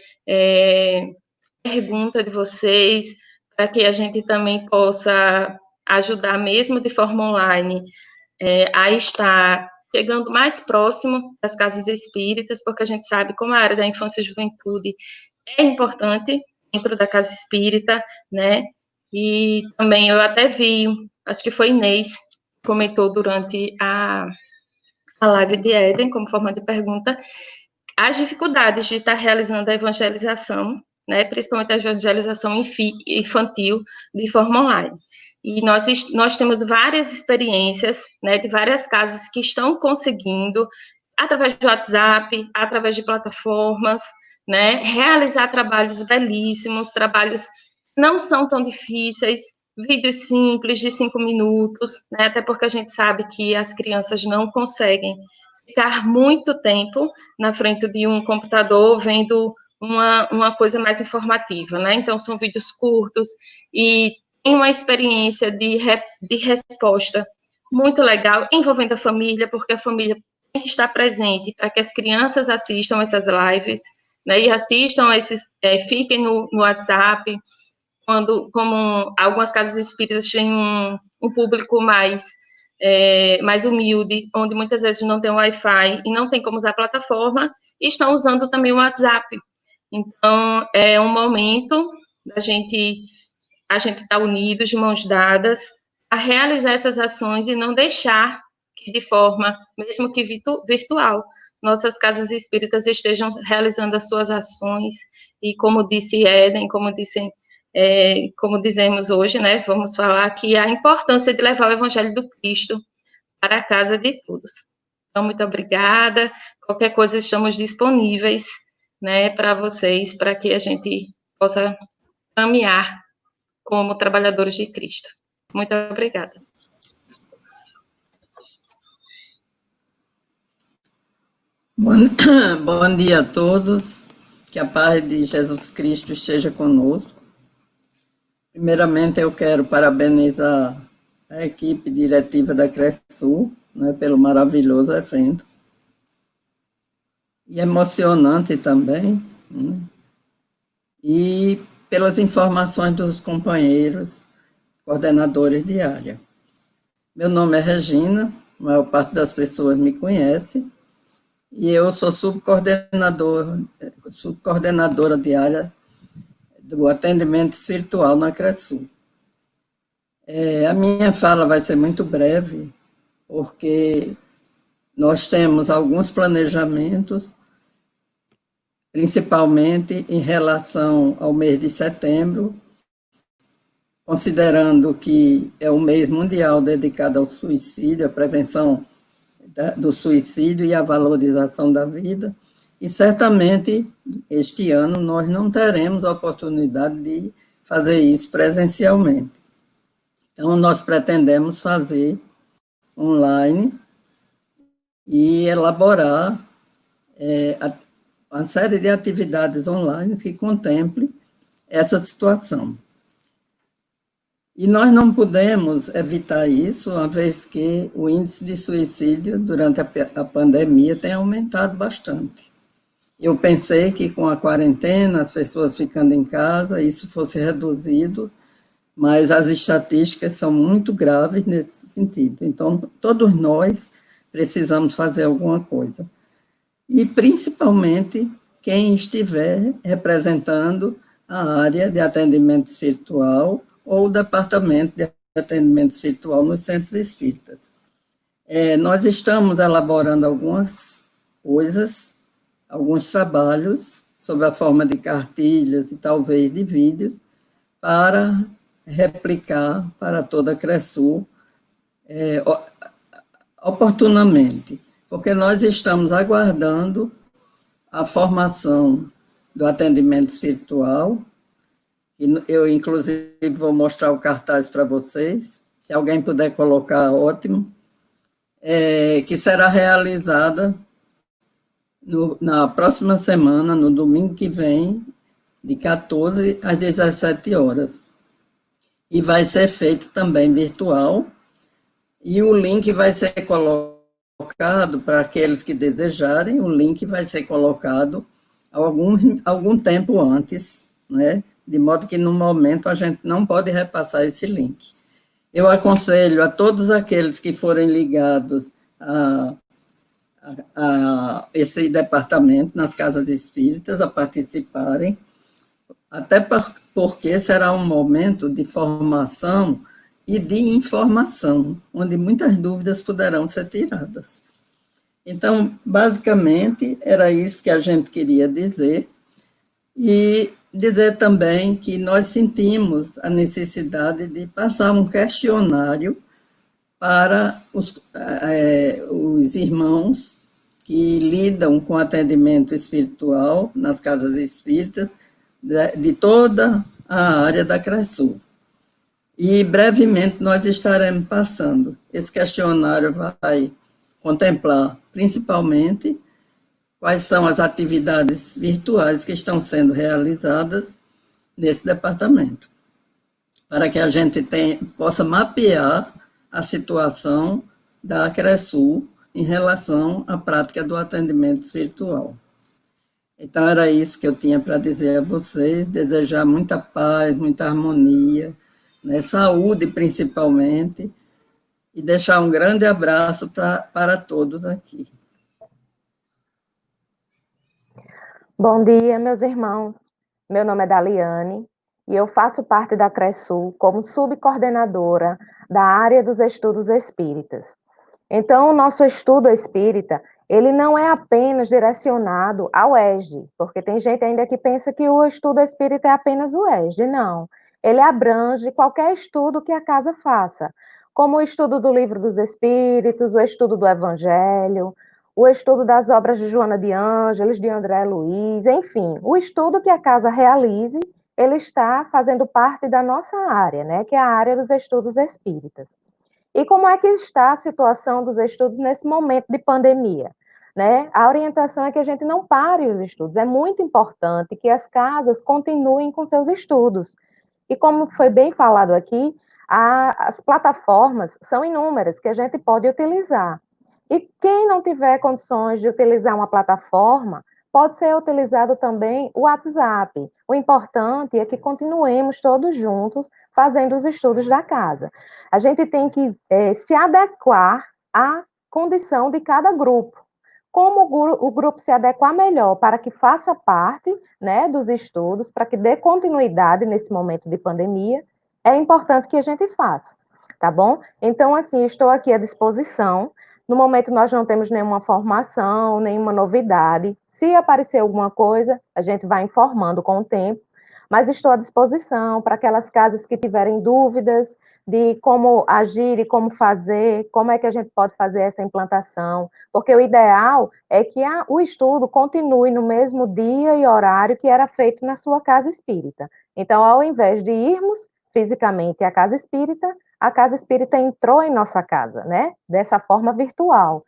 pergunta de vocês, para que a gente também possa ajudar, mesmo de forma online, a estar chegando mais próximo das casas espíritas, porque a gente sabe como a área da infância e juventude é importante dentro da casa espírita, né? E também eu até vi, acho que foi Inês, comentou durante a live de Éden, como forma de pergunta, as dificuldades de estar realizando a evangelização, né, principalmente a evangelização infantil, de forma online. E nós temos várias experiências, né, de várias casas que estão conseguindo, através do WhatsApp, através de plataformas, né, realizar trabalhos belíssimos, trabalhos que não são tão difíceis, vídeos simples de 5 minutos, né, até porque a gente sabe que as crianças não conseguem ficar muito tempo na frente de um computador vendo uma coisa mais informativa, né? Então, são vídeos curtos e tem uma experiência de resposta muito legal, envolvendo a família, porque a família tem que estar presente para que as crianças assistam essas lives, né? E assistam fiquem no WhatsApp, como algumas casas espíritas têm um público mais humilde, onde muitas vezes não tem Wi-Fi e não tem como usar a plataforma, e estão usando também o WhatsApp. Então, é um momento da gente estar unidos, de mãos dadas, a realizar essas ações e não deixar que, de forma, mesmo que virtual, nossas casas espíritas estejam realizando as suas ações, e como disse Éden, como dizemos hoje, né, vamos falar que a importância de levar o Evangelho do Cristo para a casa de todos. Então, muito obrigada. Qualquer coisa, estamos disponíveis, né, para vocês, para que a gente possa caminhar como trabalhadores de Cristo. Muito obrigada. Bom dia a todos. Que a paz de Jesus Cristo esteja conosco. Primeiramente, eu quero parabenizar a equipe diretiva da CRESUL, né, pelo maravilhoso evento. E emocionante também, né, e pelas informações dos companheiros coordenadores de área. Meu nome é Regina, a maior parte das pessoas me conhece, e eu sou subcoordenadora de área do atendimento espiritual na CRESUL. A minha fala vai ser muito breve, porque nós temos alguns planejamentos, principalmente em relação ao mês de setembro, considerando que é o mês mundial dedicado ao suicídio, à prevenção do suicídio e à valorização da vida. E certamente, este ano, nós não teremos a oportunidade de fazer isso presencialmente. Então, nós pretendemos fazer online e elaborar uma série de atividades online que contemple essa situação. E nós não podemos evitar isso, uma vez que o índice de suicídio durante a pandemia tem aumentado bastante. Eu pensei que com a quarentena, as pessoas ficando em casa, isso fosse reduzido, mas as estatísticas são muito graves nesse sentido. Então, todos nós precisamos fazer alguma coisa. E, principalmente, quem estiver representando a área de atendimento espiritual ou o departamento de atendimento espiritual nos centros espíritas. Nós estamos elaborando algumas coisas, alguns trabalhos, sob a forma de cartilhas e talvez de vídeos, para replicar para toda a CRESUL oportunamente, porque nós estamos aguardando a formação do atendimento espiritual, e eu, inclusive, vou mostrar o cartaz para vocês, se alguém puder colocar, ótimo, que será realizada na próxima semana, no domingo que vem, de 14 às 17 horas. E vai ser feito também virtual, e o link vai ser colocado para aqueles que desejarem, o link vai ser colocado algum tempo antes, né, de modo que, no momento, a gente não pode repassar esse link. Eu aconselho a todos aqueles que forem ligados a esse departamento nas casas espíritas a participarem, até porque será um momento de formação e de informação, onde muitas dúvidas poderão ser tiradas. Então, basicamente, era isso que a gente queria dizer, e dizer também que nós sentimos a necessidade de passar um questionário para os irmãos que lidam com atendimento espiritual nas casas espíritas de toda a área da CRESUL. E, brevemente, nós estaremos passando. Esse questionário vai contemplar, principalmente, quais são as atividades virtuais que estão sendo realizadas nesse departamento, para que a gente possa mapear a situação da CRESUL em relação à prática do atendimento espiritual. Então, era isso que eu tinha para dizer a vocês, desejar muita paz, muita harmonia, né, saúde principalmente, e deixar um grande abraço para todos aqui. Bom dia, meus irmãos. Meu nome é Daliane e eu faço parte da CRESUL como subcoordenadora da área dos estudos espíritas. Então, o nosso estudo espírita, ele não é apenas direcionado ao ESD, porque tem gente ainda que pensa que o estudo espírita é apenas o ESD. Não, ele abrange qualquer estudo que a casa faça, como o estudo do Livro dos Espíritos, o estudo do Evangelho, o estudo das obras de Joana de Ângeles, de André Luiz, enfim, o estudo que a casa realize, ele está fazendo parte da nossa área, né, que é a área dos estudos espíritas. E como é que está a situação dos estudos nesse momento de pandemia? Né? A orientação é que a gente não pare os estudos. É muito importante que as casas continuem com seus estudos. E como foi bem falado aqui, as plataformas são inúmeras que a gente pode utilizar. E quem não tiver condições de utilizar uma plataforma, pode ser utilizado também o WhatsApp. O importante é que continuemos todos juntos fazendo os estudos da casa. A gente tem que se adequar à condição de cada grupo. Como o grupo se adequar melhor para que faça parte, né, dos estudos, para que dê continuidade nesse momento de pandemia, é importante que a gente faça, tá bom? Então, assim, estou aqui à disposição. No momento, nós não temos nenhuma formação, nenhuma novidade. Se aparecer alguma coisa, a gente vai informando com o tempo, mas estou à disposição para aquelas casas que tiverem dúvidas de como agir e como fazer, como é que a gente pode fazer essa implantação, porque o ideal é que o estudo continue no mesmo dia e horário que era feito na sua casa espírita. Então, ao invés de irmos fisicamente à casa espírita, a casa espírita entrou em nossa casa, né? Dessa forma virtual,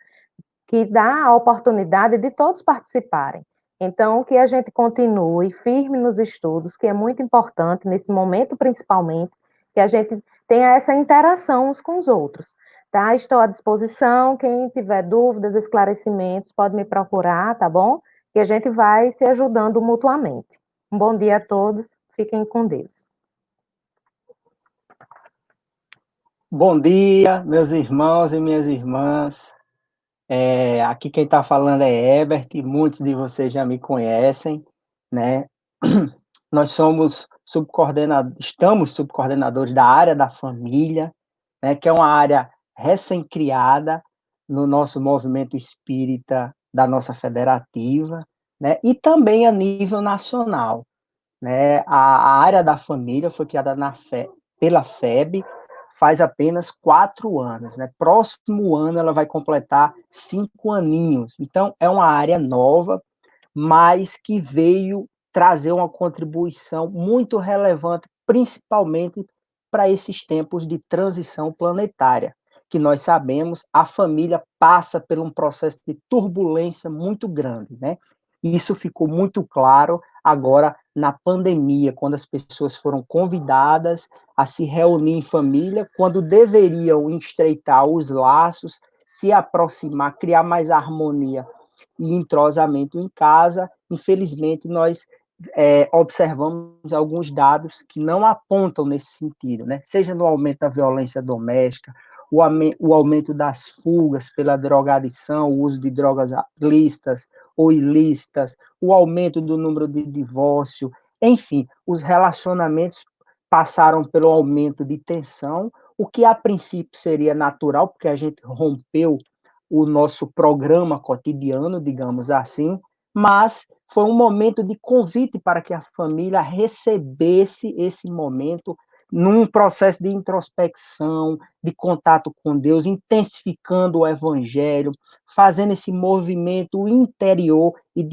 que dá a oportunidade de todos participarem. Então, que a gente continue firme nos estudos, que é muito importante nesse momento, principalmente, que a gente tenha essa interação uns com os outros, tá? Estou à disposição, quem tiver dúvidas, esclarecimentos, pode me procurar, tá bom? Que a gente vai se ajudando mutuamente. Um bom dia a todos, fiquem com Deus. Bom dia, meus irmãos e minhas irmãs. Aqui quem está falando é Herbert, muitos de vocês já me conhecem, né? Nós estamos subcoordenadores da área da família, né, que é uma área recém-criada no nosso movimento espírita da nossa federativa, né, e também a nível nacional. Né? A área da família foi criada pela FEB, faz apenas 4 anos, né? Próximo ano ela vai completar 5 aninhos. Então, é uma área nova, mas que veio trazer uma contribuição muito relevante, principalmente para esses tempos de transição planetária, que nós sabemos, a família passa por um processo de turbulência muito grande, né? Isso ficou muito claro agora na pandemia, quando as pessoas foram convidadas a se reunir em família, quando deveriam estreitar os laços, se aproximar, criar mais harmonia e entrosamento em casa. Infelizmente, nós observamos alguns dados que não apontam nesse sentido, né? Seja no aumento da violência doméstica, o aumento das fugas pela drogadição, o uso de drogas lícitas ou ilícitas, o aumento do número de divórcio, enfim, os relacionamentos passaram pelo aumento de tensão, o que a princípio seria natural, porque a gente rompeu o nosso programa cotidiano, digamos assim, mas foi um momento de convite para que a família recebesse esse momento num processo de introspecção, de contato com Deus, intensificando o evangelho, fazendo esse movimento interior e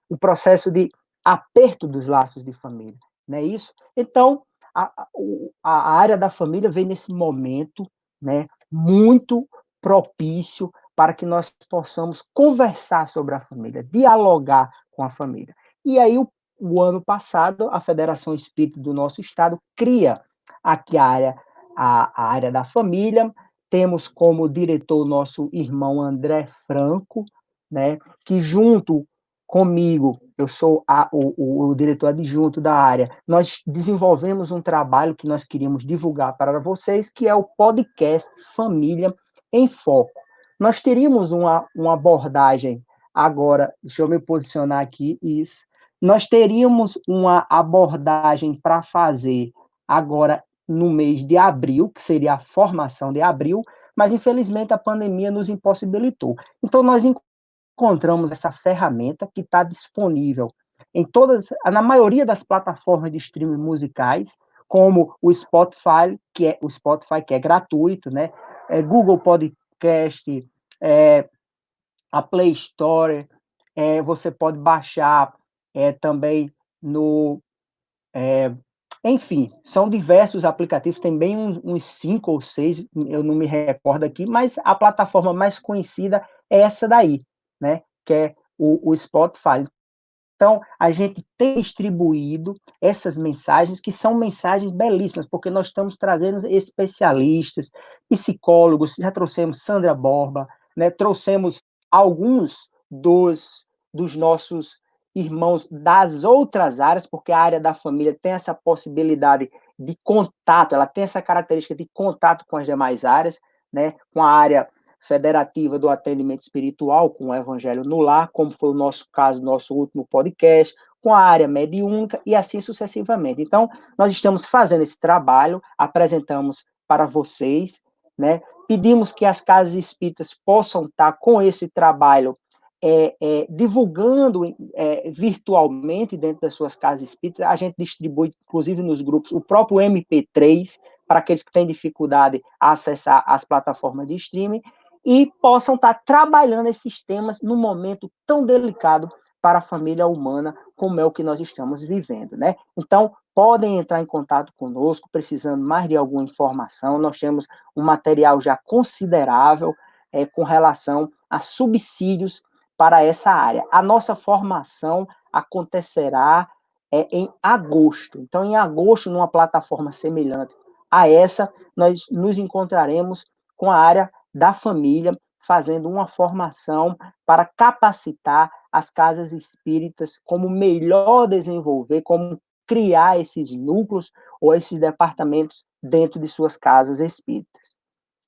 o processo de aperto dos laços de família, não é isso? Então, a área da família vem nesse momento, né, muito propício para que nós possamos conversar sobre a família, dialogar com a família. E aí, o ano passado, a Federação Espírita do nosso estado cria aqui a área da família. Temos como diretor o nosso irmão André Franco, né, que junto comigo, eu sou o diretor adjunto da área, nós desenvolvemos um trabalho que nós queríamos divulgar para vocês, que é o podcast Família em Foco. Nós teríamos uma abordagem, agora, deixa eu me posicionar aqui, isso. Nós teríamos uma abordagem para fazer agora no mês de abril, que seria a formação de abril, mas infelizmente a pandemia nos impossibilitou. Então nós encontramos essa ferramenta que está disponível na maioria das plataformas de streaming musicais, como o Spotify, que é gratuito, né? Google Podcast, a Play Store, você pode baixar também enfim, são diversos aplicativos, tem bem uns 5 ou 6, eu não me recordo aqui, mas a plataforma mais conhecida é essa daí, né, que é o Spotify. Então, a gente tem distribuído essas mensagens, que são mensagens belíssimas, porque nós estamos trazendo especialistas, psicólogos, já trouxemos Sandra Borba, né, trouxemos alguns dos nossos irmãos das outras áreas, porque a área da família tem essa possibilidade de contato, ela tem essa característica de contato com as demais áreas, né, com a área federativa do atendimento espiritual, com o Evangelho no Lar, como foi o nosso caso, nosso último podcast, com a área mediúnica e assim sucessivamente. Então, nós estamos fazendo esse trabalho, apresentamos para vocês, né? Pedimos que as casas espíritas possam estar com esse trabalho divulgando virtualmente dentro das suas casas espíritas. A gente distribui, inclusive nos grupos, o próprio MP3, para aqueles que têm dificuldade a acessar as plataformas de streaming, e possam estar trabalhando esses temas num momento tão delicado para a família humana, como é o que nós estamos vivendo, né? Então, podem entrar em contato conosco, precisando mais de alguma informação. Nós temos um material já considerável com relação a subsídios para essa área. A nossa formação acontecerá em agosto. Então, em agosto, numa plataforma semelhante a essa, nós nos encontraremos com a área da família, fazendo uma formação para capacitar as casas espíritas como melhor desenvolver, como criar esses núcleos ou esses departamentos dentro de suas casas espíritas,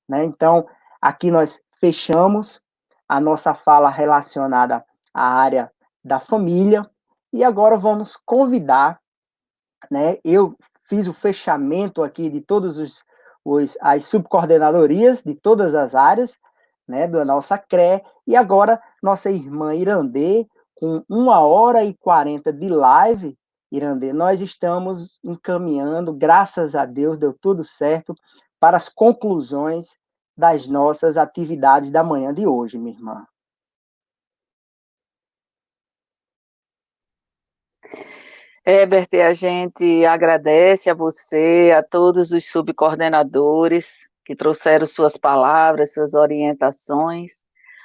né? Então, aqui nós fechamos a nossa fala relacionada à área da família, e agora vamos convidar, né? Eu fiz o fechamento aqui de todos as subcoordenadorias de todas as áreas, né, da nossa CRE, e agora nossa irmã Irandê, com 1h40 de live, Irandê, nós estamos encaminhando, graças a Deus, deu tudo certo, para as conclusões das nossas atividades da manhã de hoje, minha irmã. Herbert, a gente agradece a você, a todos os subcoordenadores que trouxeram suas palavras, suas orientações,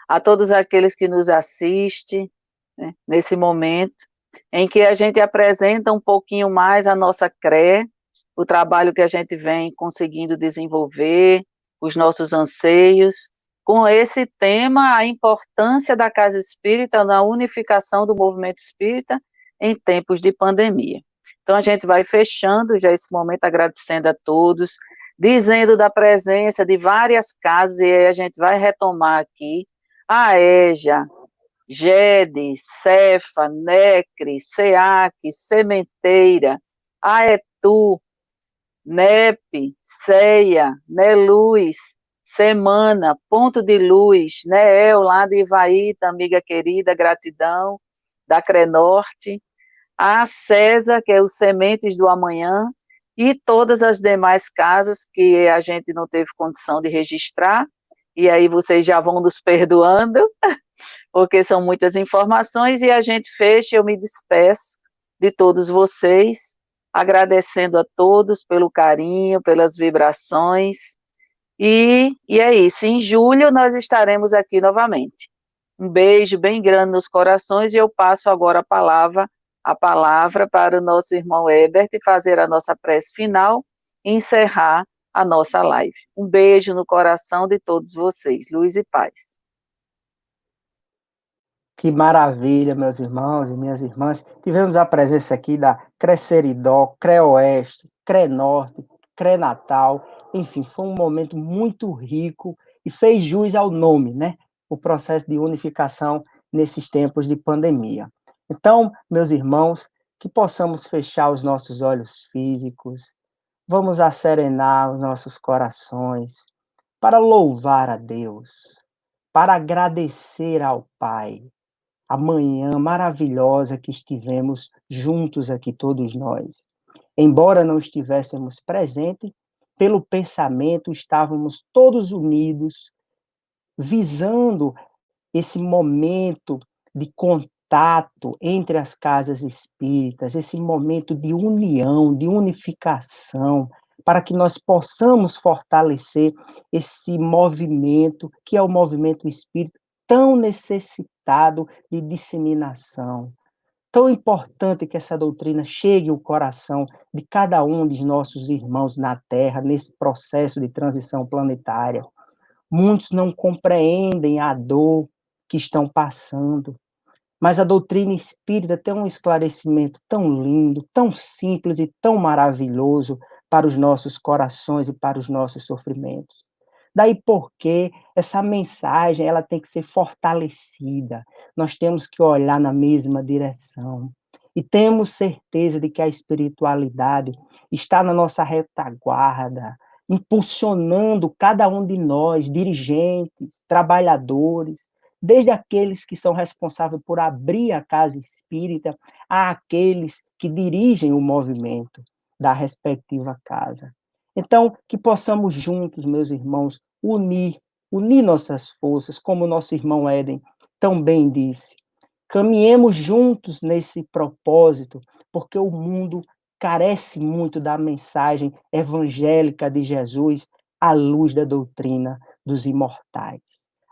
a todos aqueles que nos assistem, né, nesse momento, em que a gente apresenta um pouquinho mais a nossa CRE, o trabalho que a gente vem conseguindo desenvolver, os nossos anseios, com esse tema, a importância da Casa Espírita na unificação do movimento espírita em tempos de pandemia. Então, a gente vai fechando já esse momento, agradecendo a todos, dizendo da presença de várias casas, e aí a gente vai retomar aqui a EJA, GED, Cefa, NECRE, SEAC, Sementeira, AETU, NEP, CEA, NELUZ, Semana, Ponto de Luz, NEEL, lá do Ivaíta, amiga querida, gratidão, da Crenorte, a CESA, que é o Sementes do Amanhã, e todas as demais casas que a gente não teve condição de registrar, e aí vocês já vão nos perdoando, porque são muitas informações, e a gente fecha, eu me despeço de todos vocês, agradecendo a todos pelo carinho, pelas vibrações, e é isso, em julho nós estaremos aqui novamente. Um beijo bem grande nos corações, e eu passo agora a palavra para o nosso irmão Herbert fazer a nossa prece final e encerrar a nossa live. Um beijo no coração de todos vocês, luz e paz. Que maravilha, meus irmãos e minhas irmãs. Tivemos a presença aqui da Cresceridó, CREOeste, CRENorte, CRENatal. Enfim, foi um momento muito rico e fez jus ao nome, né? O processo de unificação nesses tempos de pandemia. Então, meus irmãos, que possamos fechar os nossos olhos físicos, vamos acerenar os nossos corações para louvar a Deus, para agradecer ao Pai, a manhã maravilhosa que estivemos juntos aqui, todos nós. Embora não estivéssemos presentes, pelo pensamento estávamos todos unidos, visando esse momento de contato entre as casas espíritas, esse momento de união, de unificação, para que nós possamos fortalecer esse movimento, que é o movimento espírita, tão necessitado de disseminação. Tão importante que essa doutrina chegue ao coração de cada um dos nossos irmãos na Terra, nesse processo de transição planetária. Muitos não compreendem a dor que estão passando, mas a doutrina espírita tem um esclarecimento tão lindo, tão simples e tão maravilhoso para os nossos corações e para os nossos sofrimentos. Daí porque essa mensagem ela tem que ser fortalecida. Nós temos que olhar na mesma direção. E temos certeza de que a espiritualidade está na nossa retaguarda, impulsionando cada um de nós, dirigentes, trabalhadores, desde aqueles que são responsáveis por abrir a casa espírita, a aqueles que dirigem o movimento da respectiva casa. Então, que possamos juntos, meus irmãos, unir nossas forças, como o nosso irmão Éden tão bem disse. Caminhemos juntos nesse propósito, porque o mundo carece muito da mensagem evangélica de Jesus à luz da doutrina dos imortais.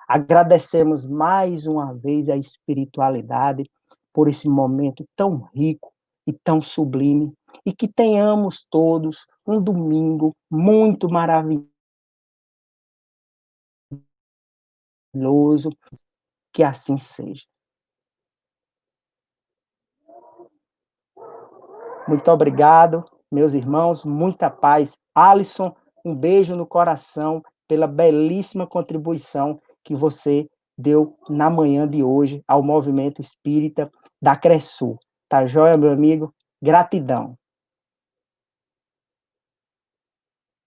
Agradecemos mais uma vez a espiritualidade por esse momento tão rico e tão sublime, e que tenhamos todos um domingo muito maravilhoso, que assim seja. Muito obrigado, meus irmãos, muita paz. Alisson, um beijo no coração pela belíssima contribuição que você deu na manhã de hoje ao movimento espírita da CRESUL. Tá joia, meu amigo? Gratidão.